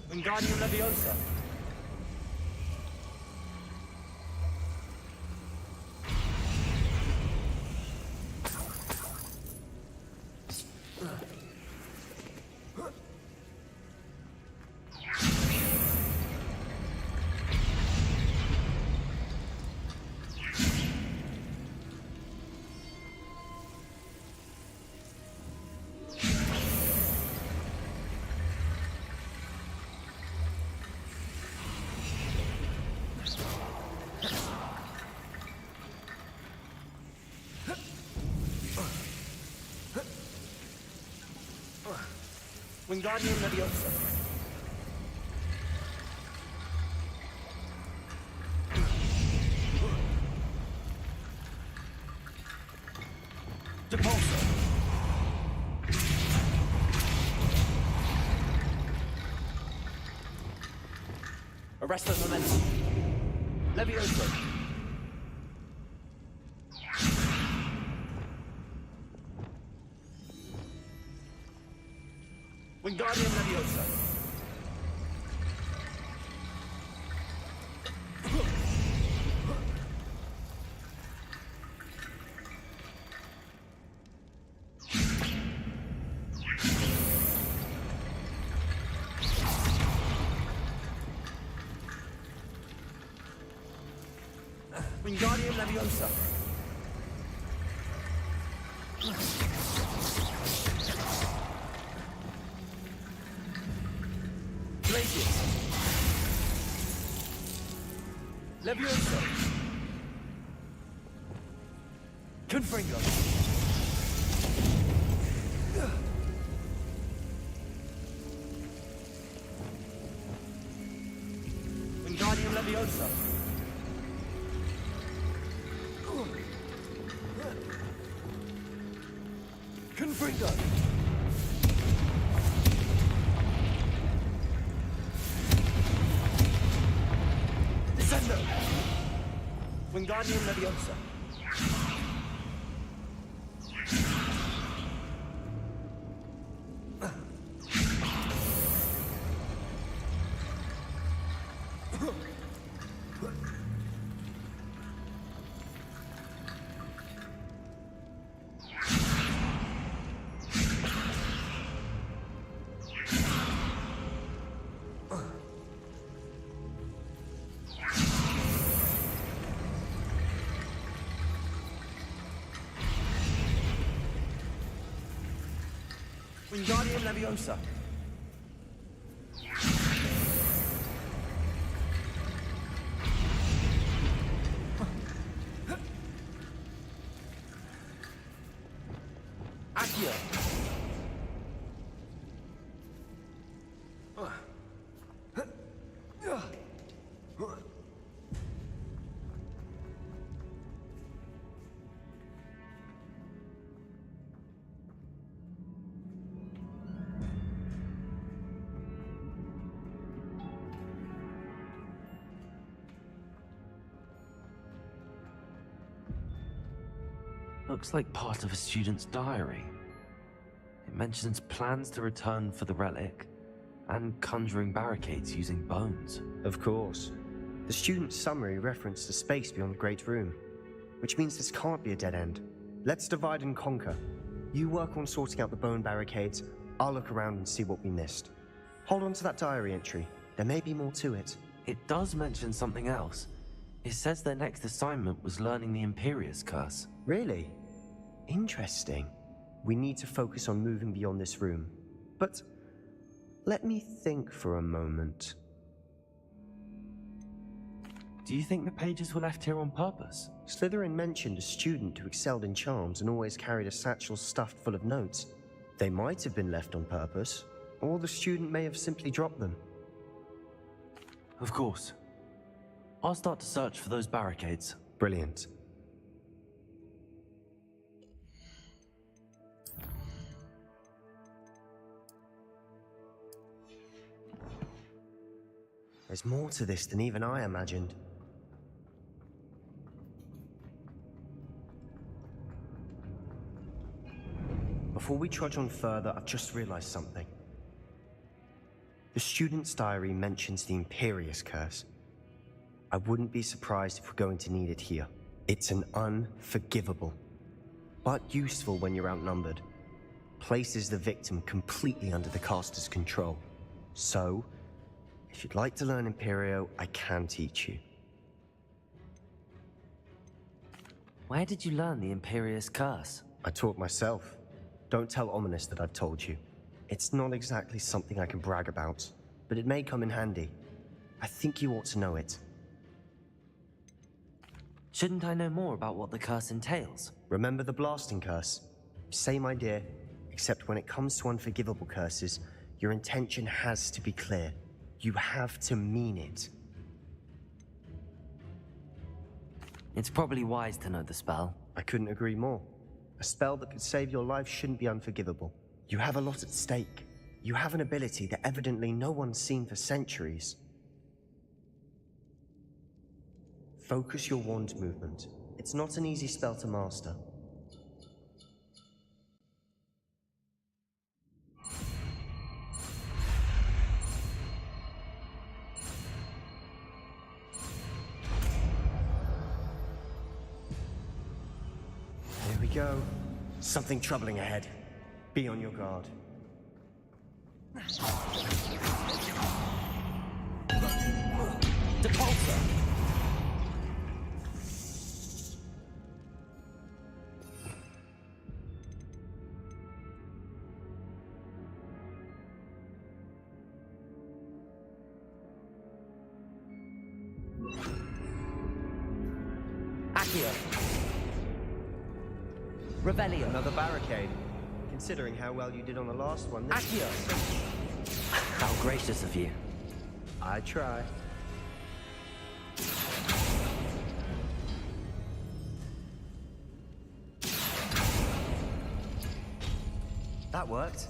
Wingardium Leviosa. Wingardium Leviosa. Depulso. Arresto momentum. Levioso. Wingardium Leviosa. Wingardium Leviosa. Glacius. Leviosa. Confringo. Wingardium Leviosa. Confringo. Descendo. Wingardium Leviosa. Wingardium Leviosa. Accio. Looks like part of a student's diary. It mentions plans to return for the relic and conjuring barricades using bones. Of course. The student's summary referenced a space beyond the Great Room, which means this can't be a dead end. Let's divide and conquer. You work on sorting out the bone barricades, I'll look around and see what we missed. Hold on to that diary entry. There may be more to it. It does mention something else. It says their next assignment was learning the Imperius Curse. Really? Interesting. We need to focus on moving beyond this room. But let me think for a moment. Do you think the pages were left here on purpose? Slytherin mentioned a student who excelled in charms and always carried a satchel stuffed full of notes. They might have been left on purpose, or the student may have simply dropped them. Of course. I'll start to search for those barricades. Brilliant. There's more to this than even I imagined. Before we trudge on further, I've just realized something. The student's diary mentions the Imperius Curse. I wouldn't be surprised if we're going to need it here. It's an unforgivable, but useful when you're outnumbered. Places the victim completely under the caster's control. So, if you'd like to learn Imperio, I can teach you. Where did you learn the Imperius Curse? I taught myself. Don't tell Ominous that I've told you. It's not exactly something I can brag about, but it may come in handy. I think you ought to know it. Shouldn't I know more about what the curse entails? Remember the blasting curse? Same idea, except when it comes to unforgivable curses, your intention has to be clear. You have to mean it. It's probably wise to know the spell. I couldn't agree more. A spell that could save your life shouldn't be unforgivable. You have a lot at stake. You have an ability that evidently no one's seen for centuries. Focus your wand movement. It's not an easy spell to master. Here we go. Something troubling ahead. Be on your guard. Depulsor! Accio! Revelio! Another barricade. Considering how well you did on the last one, this... Accio! How gracious of you. I try. That worked.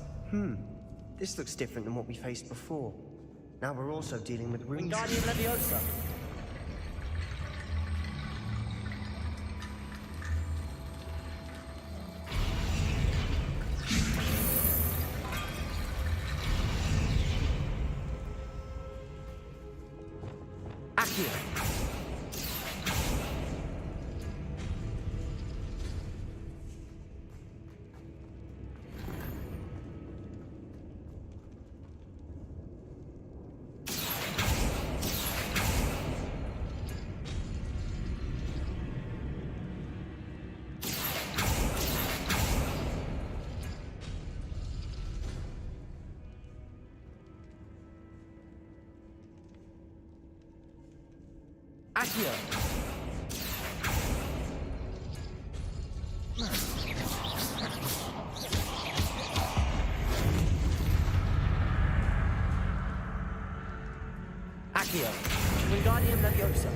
This looks different than what we faced before. Now we're also dealing with runes. Wingardium Leviosa! Accio! Accio! Accio! Wingardium Leviosa!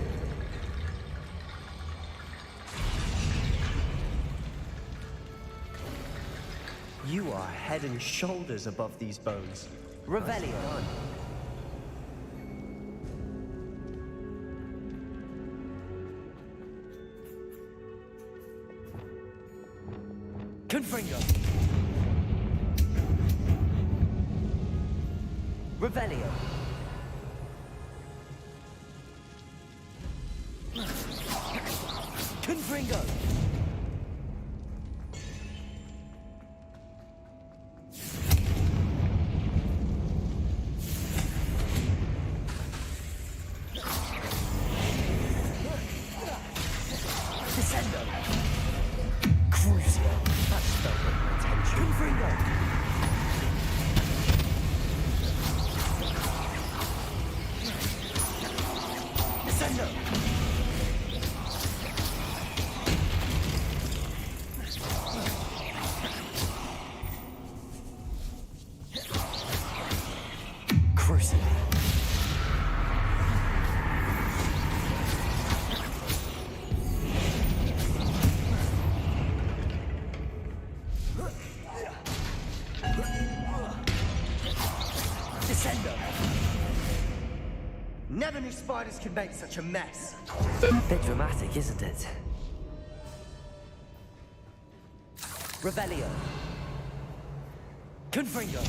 You are head and shoulders above these bones. Revelio! Confringo! Revelio! Confringo! Descendo! Crucio! That spell got my attention. Confringo! Descendo! Crucio! Descendo! Never knew spiders could make such a mess. Bit dramatic, isn't it? Revelio! Confringo!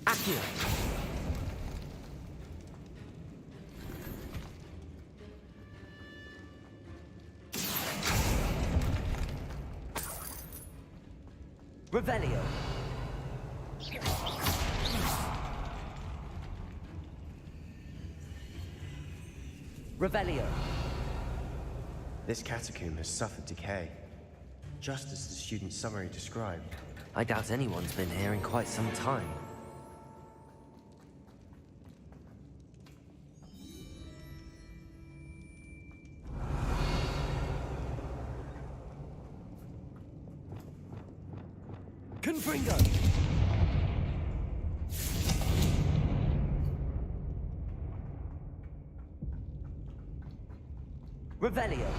Accio! Revelio! Revelio! This catacomb has suffered decay, just as the student's summary described. I doubt anyone's been here in quite some time. Confringo! Revelio!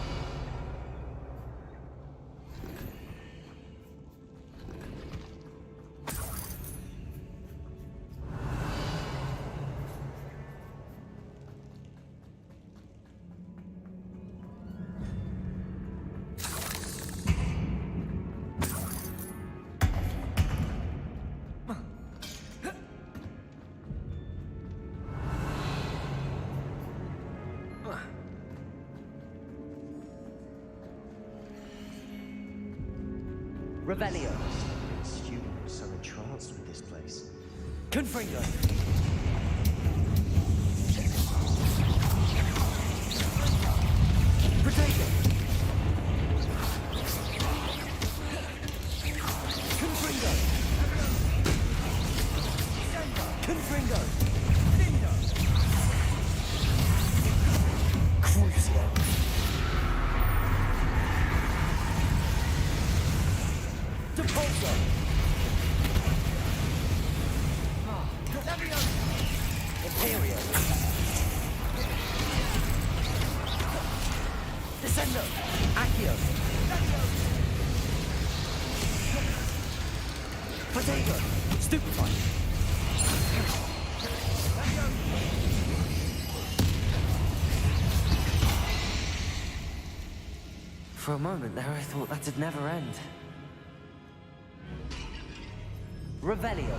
Revelio. The student was so entranced with this place. Confringo. Protego. Confringo. Confringo. Crucio. Depulso. Imperio. Descendo. Accio. Protego. Stupefy. For a moment there, I thought that'd never end. Revelio.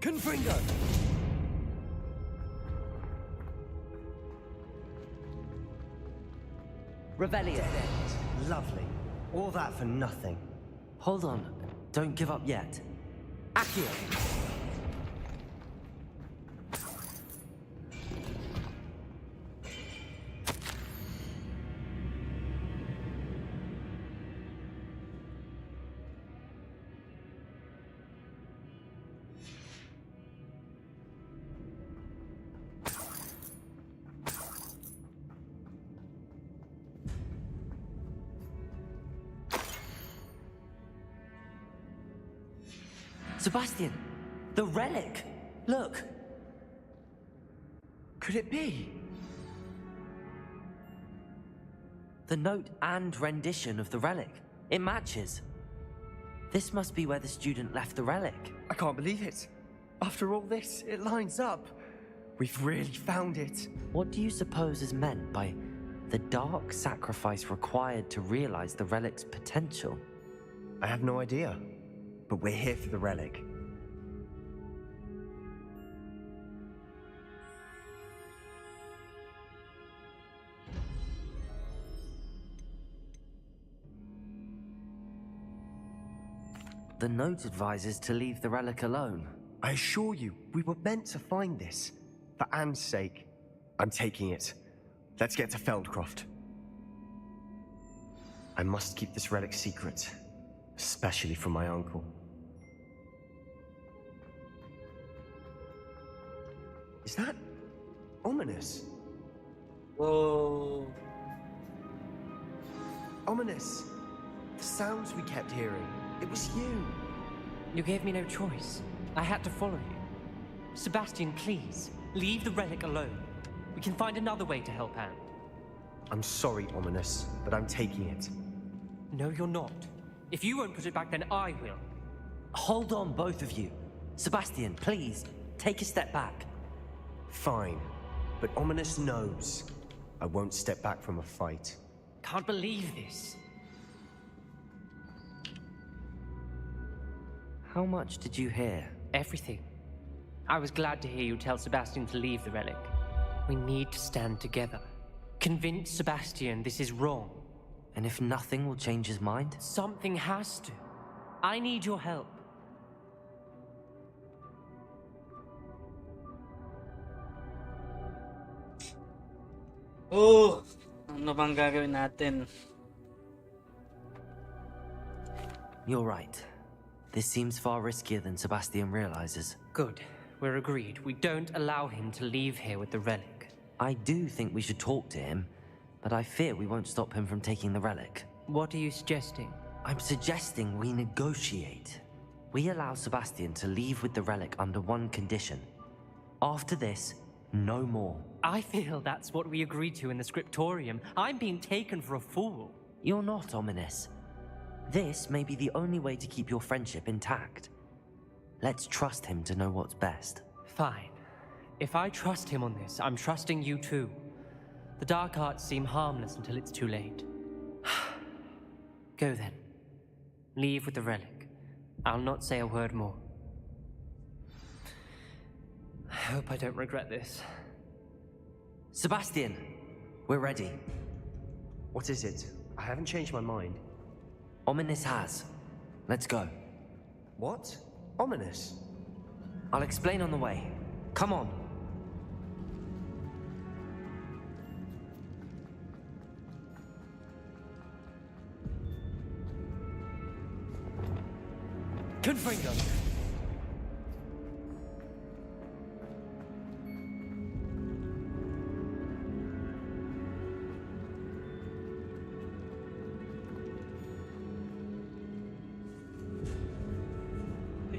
Confringo. Revelio. Lovely. All that for nothing. Hold on. Don't give up yet. Accio. Sebastian, the relic! Look! Could it be? The note and rendition of the relic. It matches. This must be where the student left the relic. I can't believe it. After all this, it lines up. We've really found it. What do you suppose is meant by the dark sacrifice required to realize the relic's potential? I have no idea. But we're here for the relic. The note advises to leave the relic alone. I assure you, we were meant to find this. For Anne's sake. I'm taking it. Let's get to Feldcroft. I must keep this relic secret. Especially from my uncle. Is that ominous? Whoa. Ominous. The sounds we kept hearing. It was you. You gave me no choice. I had to follow you. Sebastian, please, leave the relic alone. We can find another way to help Anne. I'm sorry, Ominous, but I'm taking it. No, you're not. If you won't put it back, then I will. Hold on, both of you. Sebastian, please, take a step back. Fine, but Ominous knows. I won't step back from a fight. Can't believe this. How much did you hear? Everything. I was glad to hear you tell Sebastian to leave the relic. We need to stand together. Convince Sebastian this is wrong. And if nothing will change his mind? Something has to. I need your help. Oh! Ano bang gagawin natin? You're right. This seems far riskier than Sebastian realizes. Good. We're agreed. We don't allow him to leave here with the relic. I do think we should talk to him, but I fear we won't stop him from taking the relic. What are you suggesting? I'm suggesting we negotiate. We allow Sebastian to leave with the relic under one condition. After this, no more. I feel that's what we agreed to in the scriptorium. I'm being taken for a fool. You're not, Ominous. This may be the only way to keep your friendship intact. Let's trust him to know what's best. Fine. If I trust him on this, I'm trusting you too. The dark arts seem harmless until it's too late. Go then. Leave with the relic. I'll not say a word more. I hope I don't regret this. Sebastian, we're ready. What is it? I haven't changed my mind. Ominous has. Let's go. What? Ominous? I'll explain on the way. Come on. Confringo!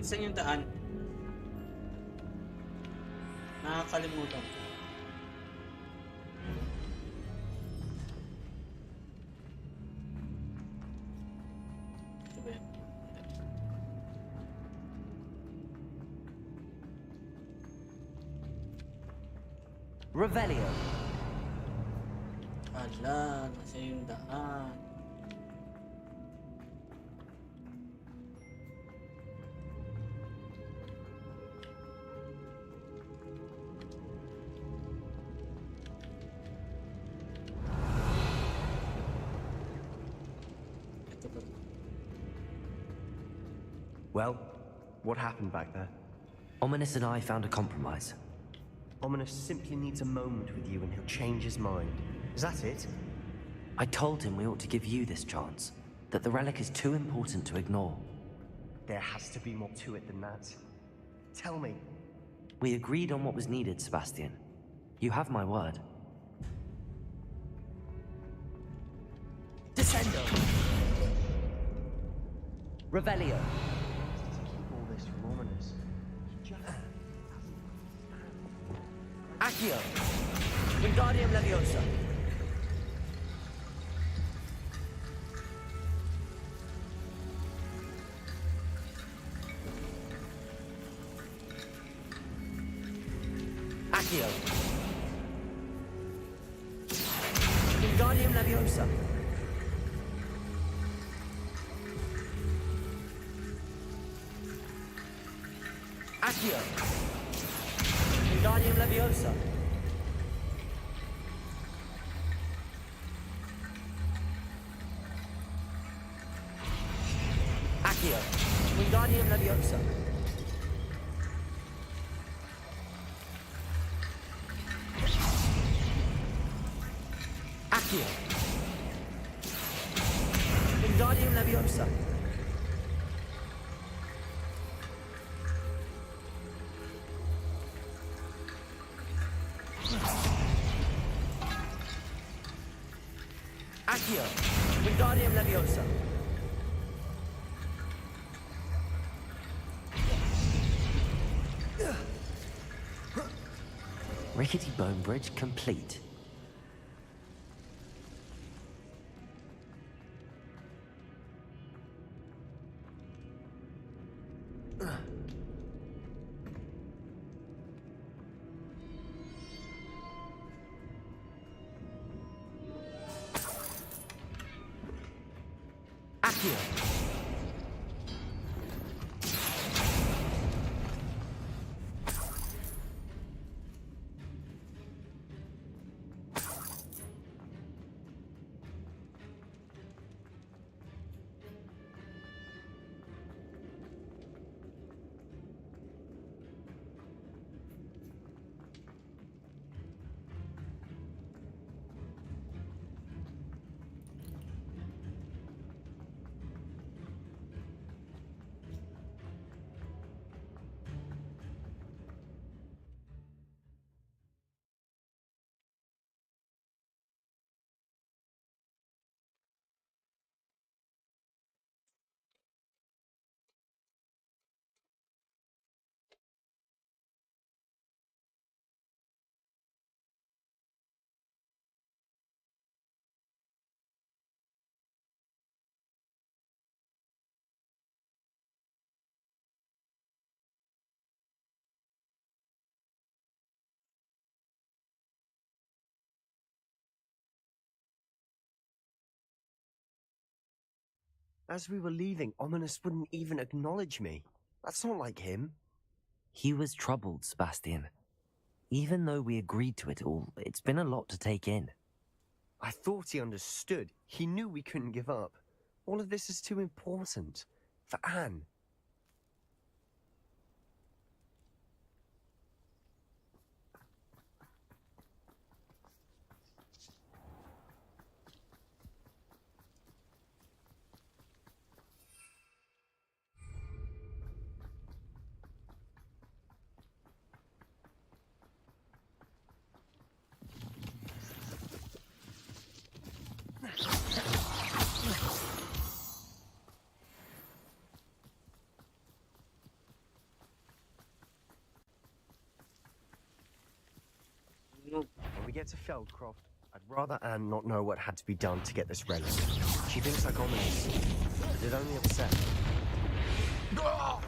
Saan yung daan? Nakakalimutan ko. Ito ba yun? Revelio. Ala, nasa yung daan. Well, what happened back there? Ominous and I found a compromise. Ominous simply needs a moment with you and he'll change his mind. Is that it? I told him we ought to give you this chance, that the relic is too important to ignore. There has to be more to it than that. Tell me. We agreed on what was needed, Sebastian. You have my word. Descendo! Revelio! All this from Ominous. Accio! Wingardium Leviosa! Accio! Wingardium Leviosa! Accio! Wingardium Leviosa! Accio! Wingardium Leviosa! Accio! Wingardium Leviosa! Accio! Wingardium Leviosa! Rickety Bone Bridge complete. Accio! As we were leaving, Ominous wouldn't even acknowledge me. That's not like him. He was troubled, Sebastian. Even though we agreed to it all, it's been a lot to take in. I thought he understood. He knew we couldn't give up. All of this is too important. For Anne. When we get to Feldcroft, I'd rather Anne not know what had to be done to get this relic. She thinks like Ominous, but it only upset her.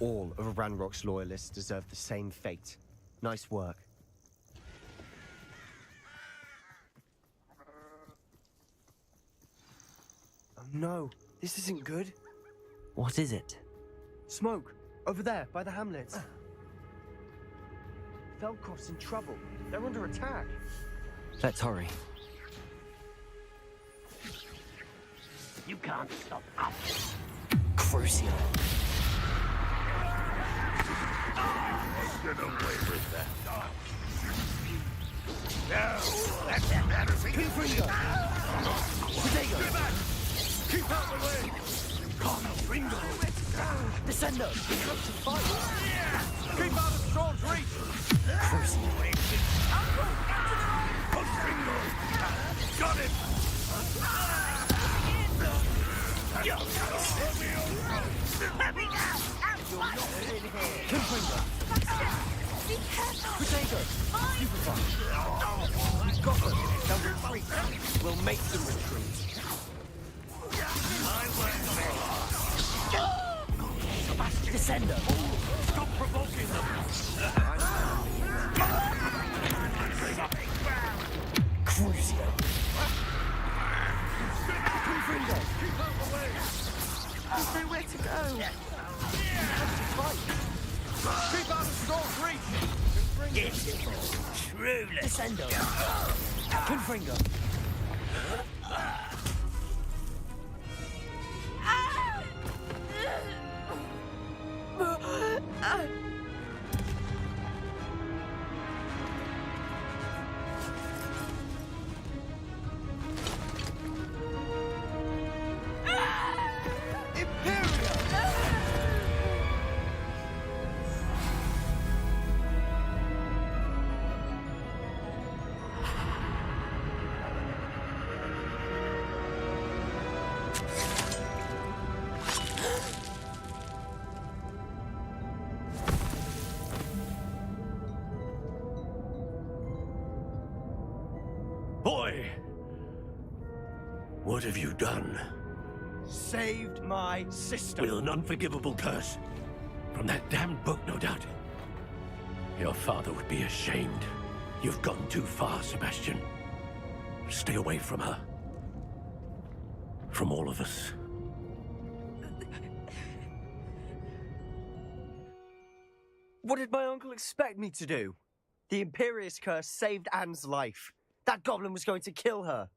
All of Ranrock's loyalists deserve the same fate. Nice work. Oh no, this isn't good. What is it? Smoke! Over there, by the hamlet. Feldcroft's in trouble. They're under attack. Let's hurry. You can't stop us. Crucio. Get away with that. No, that's better for you. Potato! Keep out the way! Come, Ringo. Descendo! Come to fight! Keep out of Strong's reach! Got him! Be careful! Potato! Superfine! We've got them! They'll retreat! We'll make them retreat! Descendo! Stop provoking them! Crucio! Confringo! Keep out the way! There's nowhere to go. Keep out of Strong's reach! Beautiful. Truly. Descendo! Confringo! Boy! What have you done? Saved my sister! With an unforgivable curse. From that damned book, no doubt. Your father would be ashamed. You've gone too far, Sebastian. Stay away from her. From all of us. What did my uncle expect me to do? The Imperious curse saved Anne's life. That goblin was going to kill her.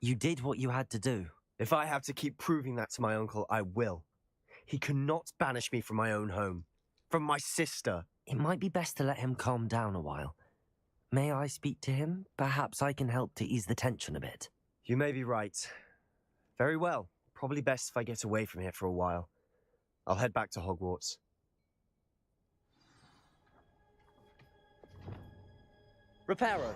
You did what you had to do. If I have to keep proving that to my uncle, I will. He cannot banish me from my own home. From my sister. It might be best to let him calm down a while. May I speak to him? Perhaps I can help to ease the tension a bit. You may be right. Very well. Probably best if I get away from here for a while. I'll head back to Hogwarts. Reparo.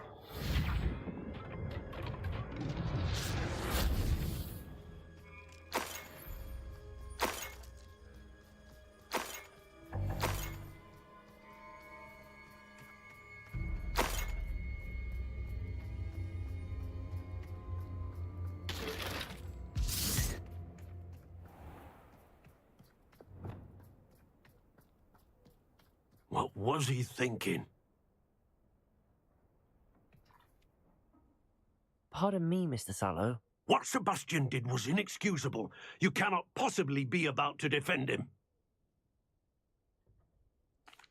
What was he thinking? Pardon me, Mr. Sallow. What Sebastian did was inexcusable. You cannot possibly be about to defend him.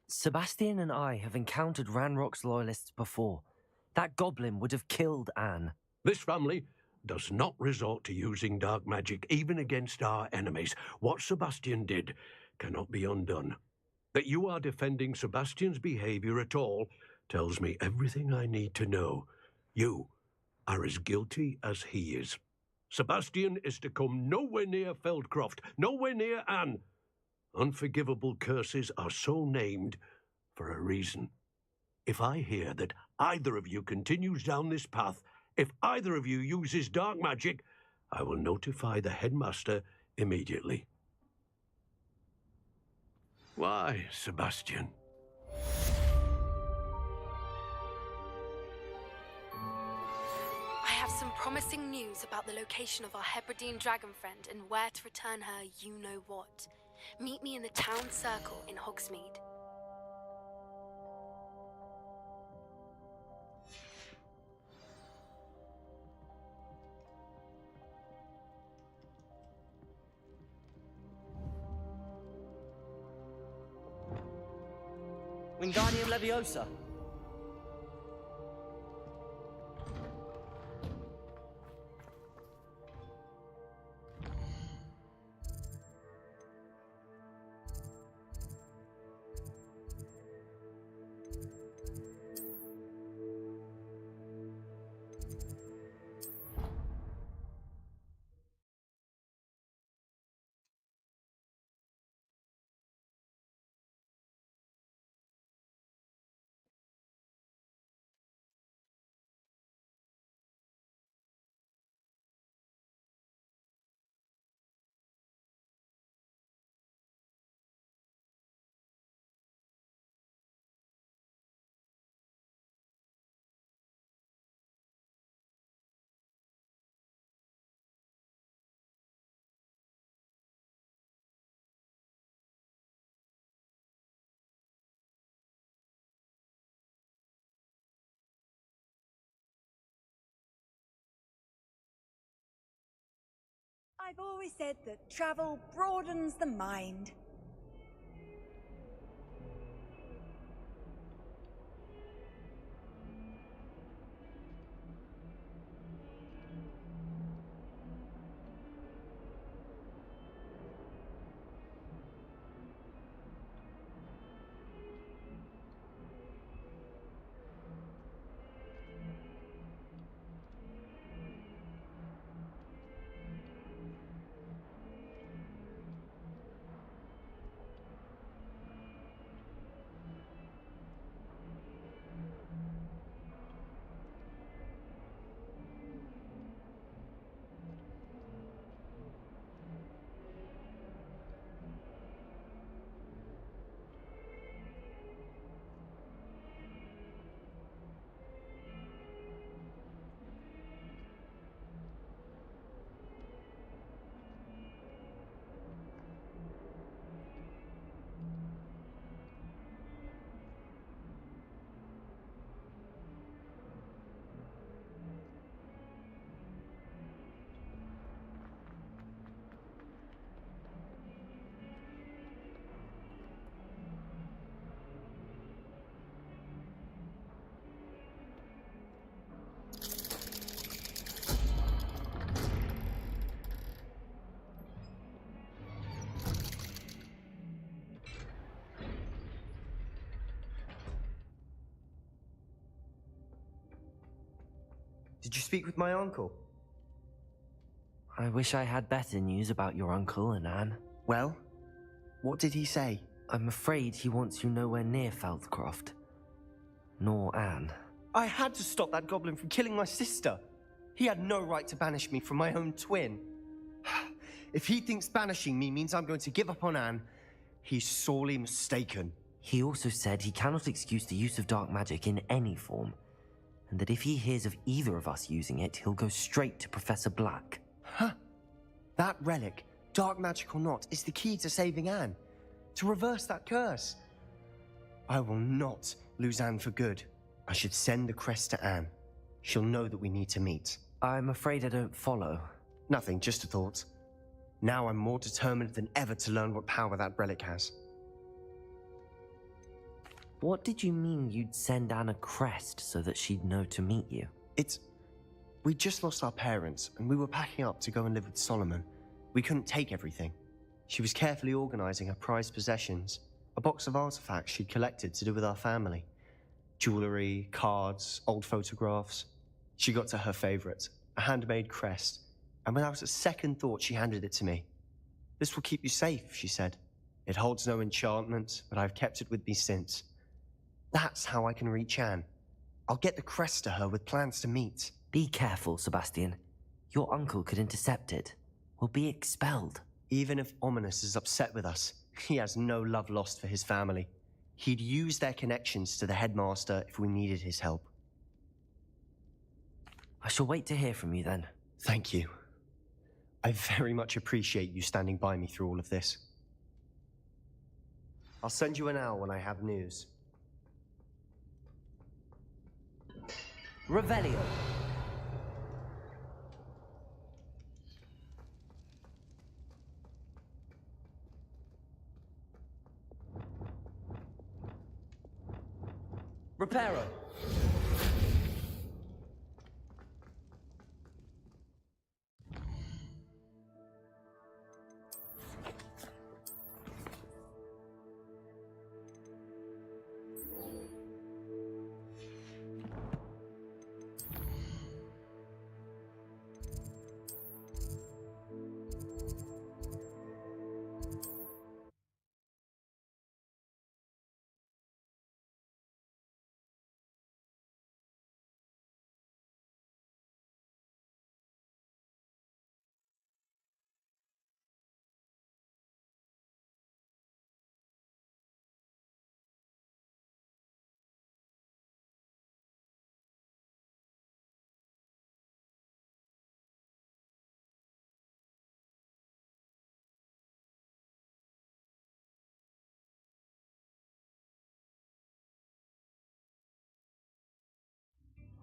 Sebastian and I have encountered Ranrock's loyalists before. That goblin would have killed Anne. This family does not resort to using dark magic even against our enemies. What Sebastian did cannot be undone. That you are defending Sebastian's behavior at all tells me everything I need to know. You are as guilty as he is. Sebastian is to come nowhere near Feldcroft, nowhere near Anne. Unforgivable curses are so named for a reason. If I hear that either of you continues down this path, if either of you uses dark magic, I will notify the headmaster immediately. Why, Sebastian? I have some promising news about the location of our Hebridean dragon friend and where to return her you-know-what. Meet me in the town circle in Hogsmeade. Wingardium Leviosa. I've always said that travel broadens the mind. Did you speak with my uncle? I wish I had better news about your uncle and Anne. Well, what did he say? I'm afraid he wants you nowhere near Feldcroft. Nor Anne. I had to stop that goblin from killing my sister. He had no right to banish me from my own twin. If he thinks banishing me means I'm going to give up on Anne, he's sorely mistaken. He also said he cannot excuse the use of dark magic in any form, and that if he hears of either of us using it, he'll go straight to Professor Black. Huh. That relic, dark magic or not, is the key to saving Anne. To reverse that curse. I will not lose Anne for good. I should send the crest to Anne. She'll know that we need to meet. I'm afraid I don't follow. Nothing, just a thought. Now I'm more determined than ever to learn what power that relic has. What did you mean you'd send Anne a crest so that she'd know to meet you? We just lost our parents, and we were packing up to go and live with Solomon. We couldn't take everything. She was carefully organizing her prized possessions, a box of artifacts she'd collected to do with our family. Jewelry, cards, old photographs. She got to her favorite, a handmade crest, and without a second thought she handed it to me. "This will keep you safe," she said. "It holds no enchantment, but I've kept it with me since. That's how I can reach Anne. I'll get the crest to her with plans to meet." Be careful, Sebastian. Your uncle could intercept it. We'll be expelled. Even if Ominous is upset with us, he has no love lost for his family. He'd use their connections to the headmaster if we needed his help. I shall wait to hear from you then. Thank you. I very much appreciate you standing by me through all of this. I'll send you an owl when I have news. Revelio. Reparo.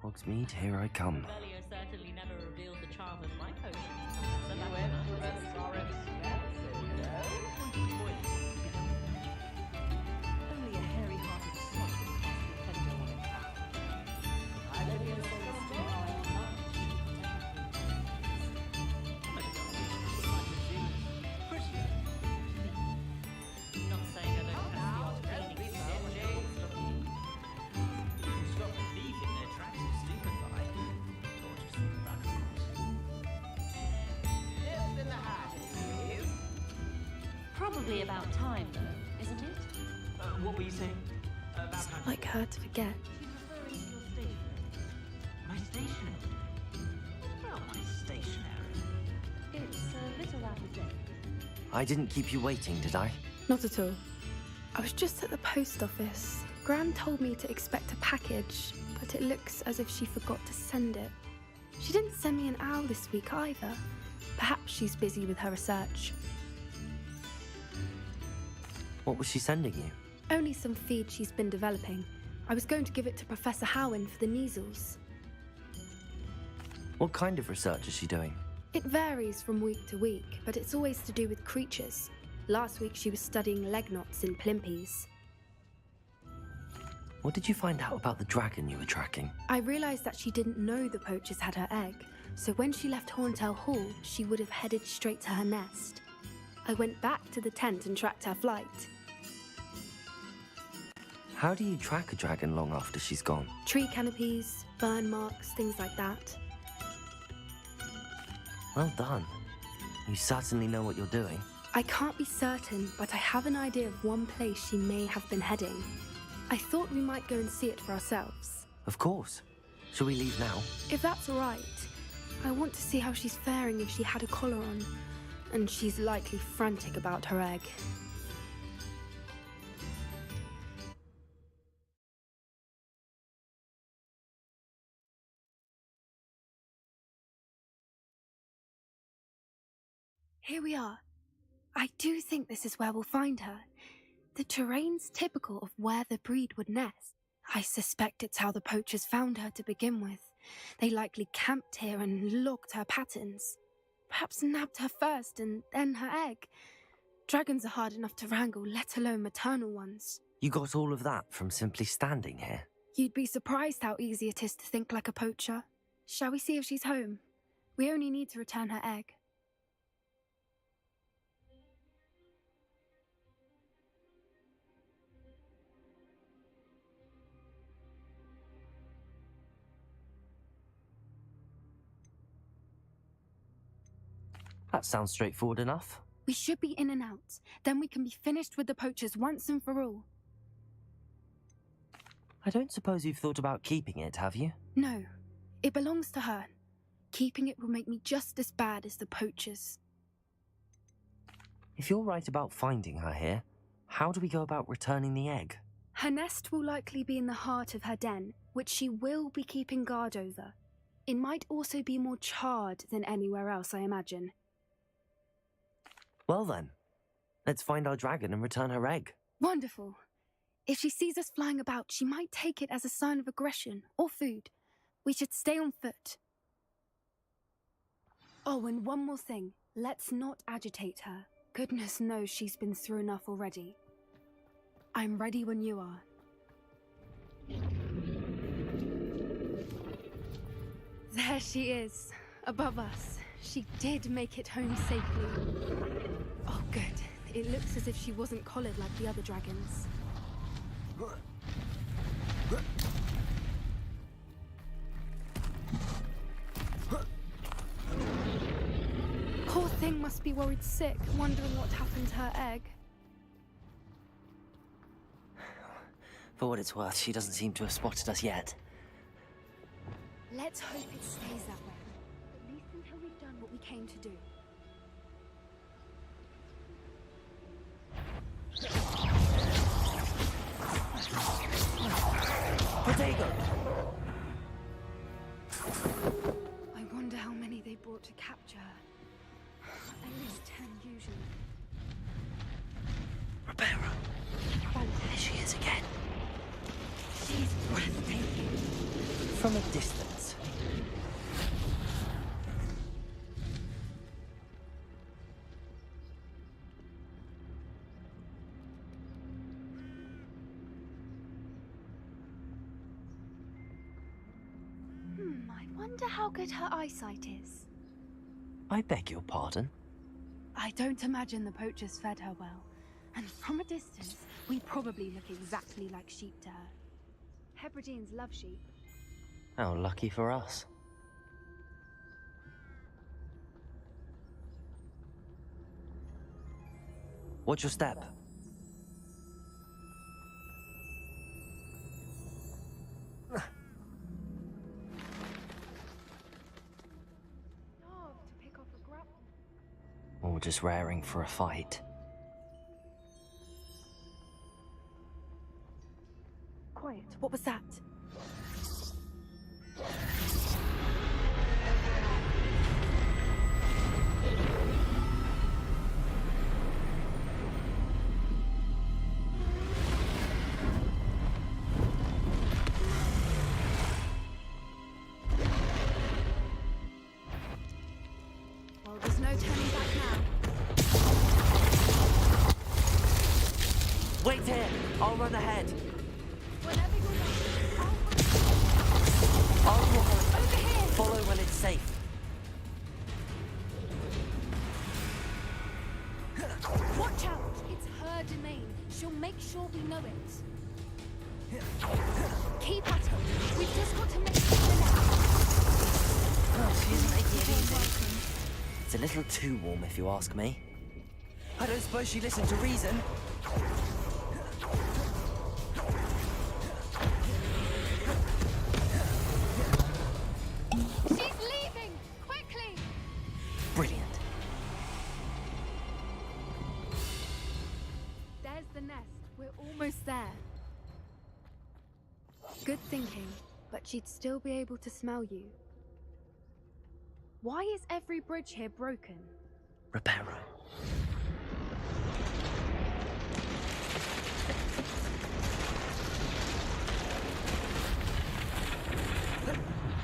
Hogsmeade, here I come. Revelio certainly never revealed the charm of my potions. Only a hairy-hearted sot would cast the pendulum on its Not saying I don't have the odd cleaning Stop the thief in their tracks and stupefy. Gorgeous Lift in the hat, please. Probably about time, though, isn't it? What were you saying? It's not like her to forget. My stationery? Well, my stationery. It's a little out of date. I didn't keep you waiting, did I? Not at all. I was just at the post office. Gran told me to expect a package, but it looks as if she forgot to send it. She didn't send me an owl this week either. Perhaps she's busy with her research. What was she sending you? Only some feed she's been developing. I was going to give it to Professor Howen for the measles. What kind of research is she doing? It varies from week to week, but it's always to do with creatures. Last week she was studying leg knots in plimpies. What did you find out about the dragon you were tracking? I realized that she didn't know the poachers had her egg, so when she left Horntail Hall, she would have headed straight to her nest. I went back to the tent and tracked her flight. How do you track a dragon long after she's gone? Tree canopies, burn marks, things like that. Well done. You certainly know what you're doing. I can't be certain, but I have an idea of one place she may have been heading. I thought we might go and see it for ourselves. Of course. Shall we leave now? If that's all right. I want to see how she's faring if she had a collar on. And she's likely frantic about her egg. Here we are. I do think this is where we'll find her. The terrain's typical of where the breed would nest. I suspect it's how the poachers found her to begin with, They likely camped here and logged her patterns. Perhaps nabbed her first and then her egg. Dragons are hard enough to wrangle, let alone maternal ones. You got all of that from simply standing here? You'd be surprised how easy it is to think like a poacher. Shall we see if she's home? We only need to return her egg. That sounds straightforward enough. We should be in and out. Then we can be finished with the poachers once and for all. I don't suppose you've thought about keeping it, have you? No. It belongs to her. Keeping it will make me just as bad as the poachers. If you're right about finding her here, how do we go about returning the egg? Her nest will likely be in the heart of her den, which she will be keeping guard over. It might also be more charred than anywhere else, I imagine. Well then, let's find our dragon and return her egg. Wonderful. If she sees us flying about, she might take it as a sign of aggression or food. We should stay on foot. Oh, and one more thing. Let's not agitate her. Goodness knows she's been through enough already. I'm ready when you are. There she is, above us. She did make it home safely. Oh, good. It looks as if she wasn't collared like the other dragons. Poor thing must be worried sick, wondering what happened to her egg. For what it's worth, she doesn't seem to have spotted us yet. Let's hope it stays that way. At least until we've done what we came to do. Potato! I wonder how many they brought to capture her. At least 10 usually. Reparo. There she is again. She's breathtaking. From a distance. I wonder how good her eyesight is. I beg your pardon? I don't imagine the poachers fed her well. And from a distance, we probably look exactly like sheep to her. Hebrideans love sheep. How lucky for us. Watch your step. To pick off a grapple. Or just raring for a fight. Quiet. What was that? Well, there's no turning back now. Wait here! I'll run ahead. Whenever you're ready, I'll walk over here. Follow when it's safe. Watch out! It's her domain. She'll make sure we know it. Keep at her. We've just got to make sure we're Oh, she isn't making it easy. It's a little too warm, if you ask me. I don't suppose she listened to reason. She's leaving! Quickly! Brilliant. There's the nest. We're almost there. Good thinking, but she'd still be able to smell you. Why is every bridge here broken? Reparo.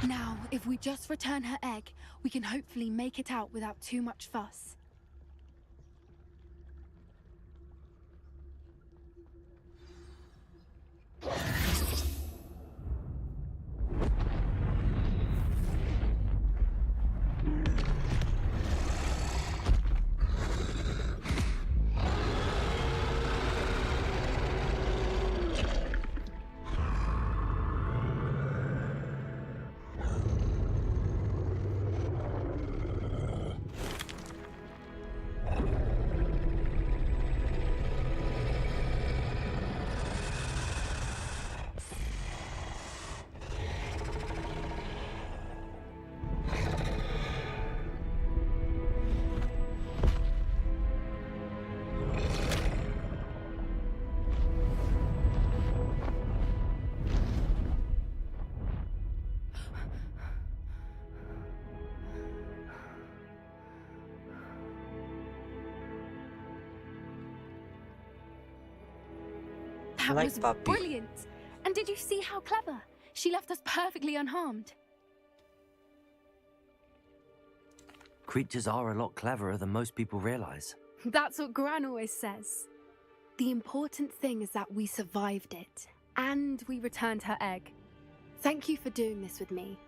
Now, if we just return her egg, we can hopefully make it out without too much fuss. That Like was puppy. brilliant! And did you see how clever? She left us perfectly unharmed. Creatures are a lot cleverer than most people realize. That's what Gran always says. The important thing is that we survived it, and we returned her egg. Thank you for doing this with me.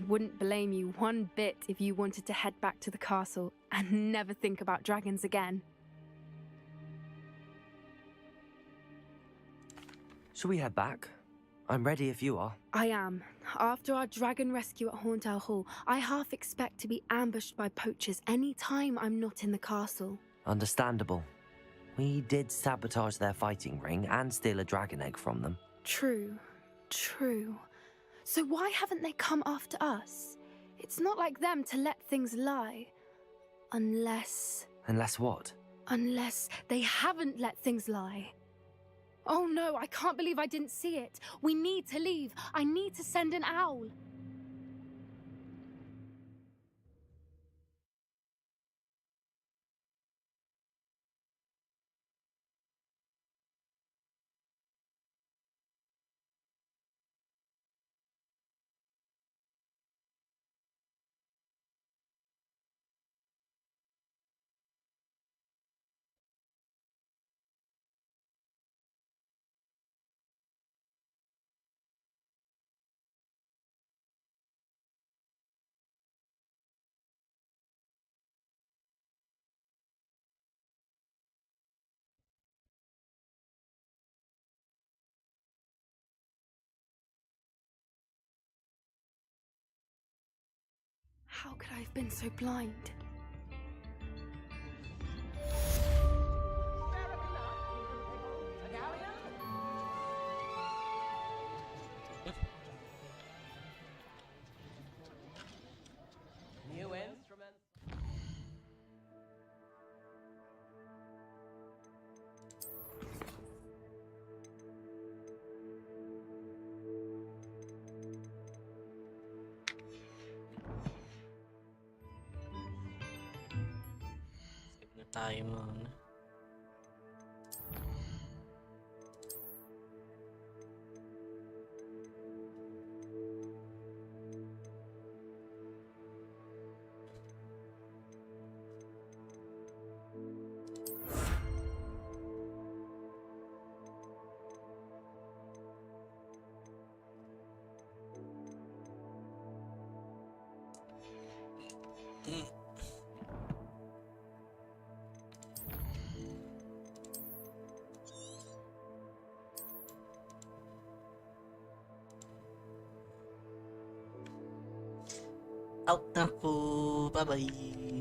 Wouldn't blame you one bit if you wanted to head back to the castle and never think about dragons again. Shall we head back? I'm ready if you are. I am. After our dragon rescue at Horntail Hall, I half expect to be ambushed by poachers any time I'm not in the castle. Understandable. We did sabotage their fighting ring and steal a dragon egg from them. True. So why haven't they come after us? It's not like them to let things lie. Unless what? Unless they haven't let things lie. Oh no, I can't believe I didn't see it. We need to leave. I need to send an owl. How could I have been so blind? New instruments. Skip na tayo muna. Out na po. Bye-bye.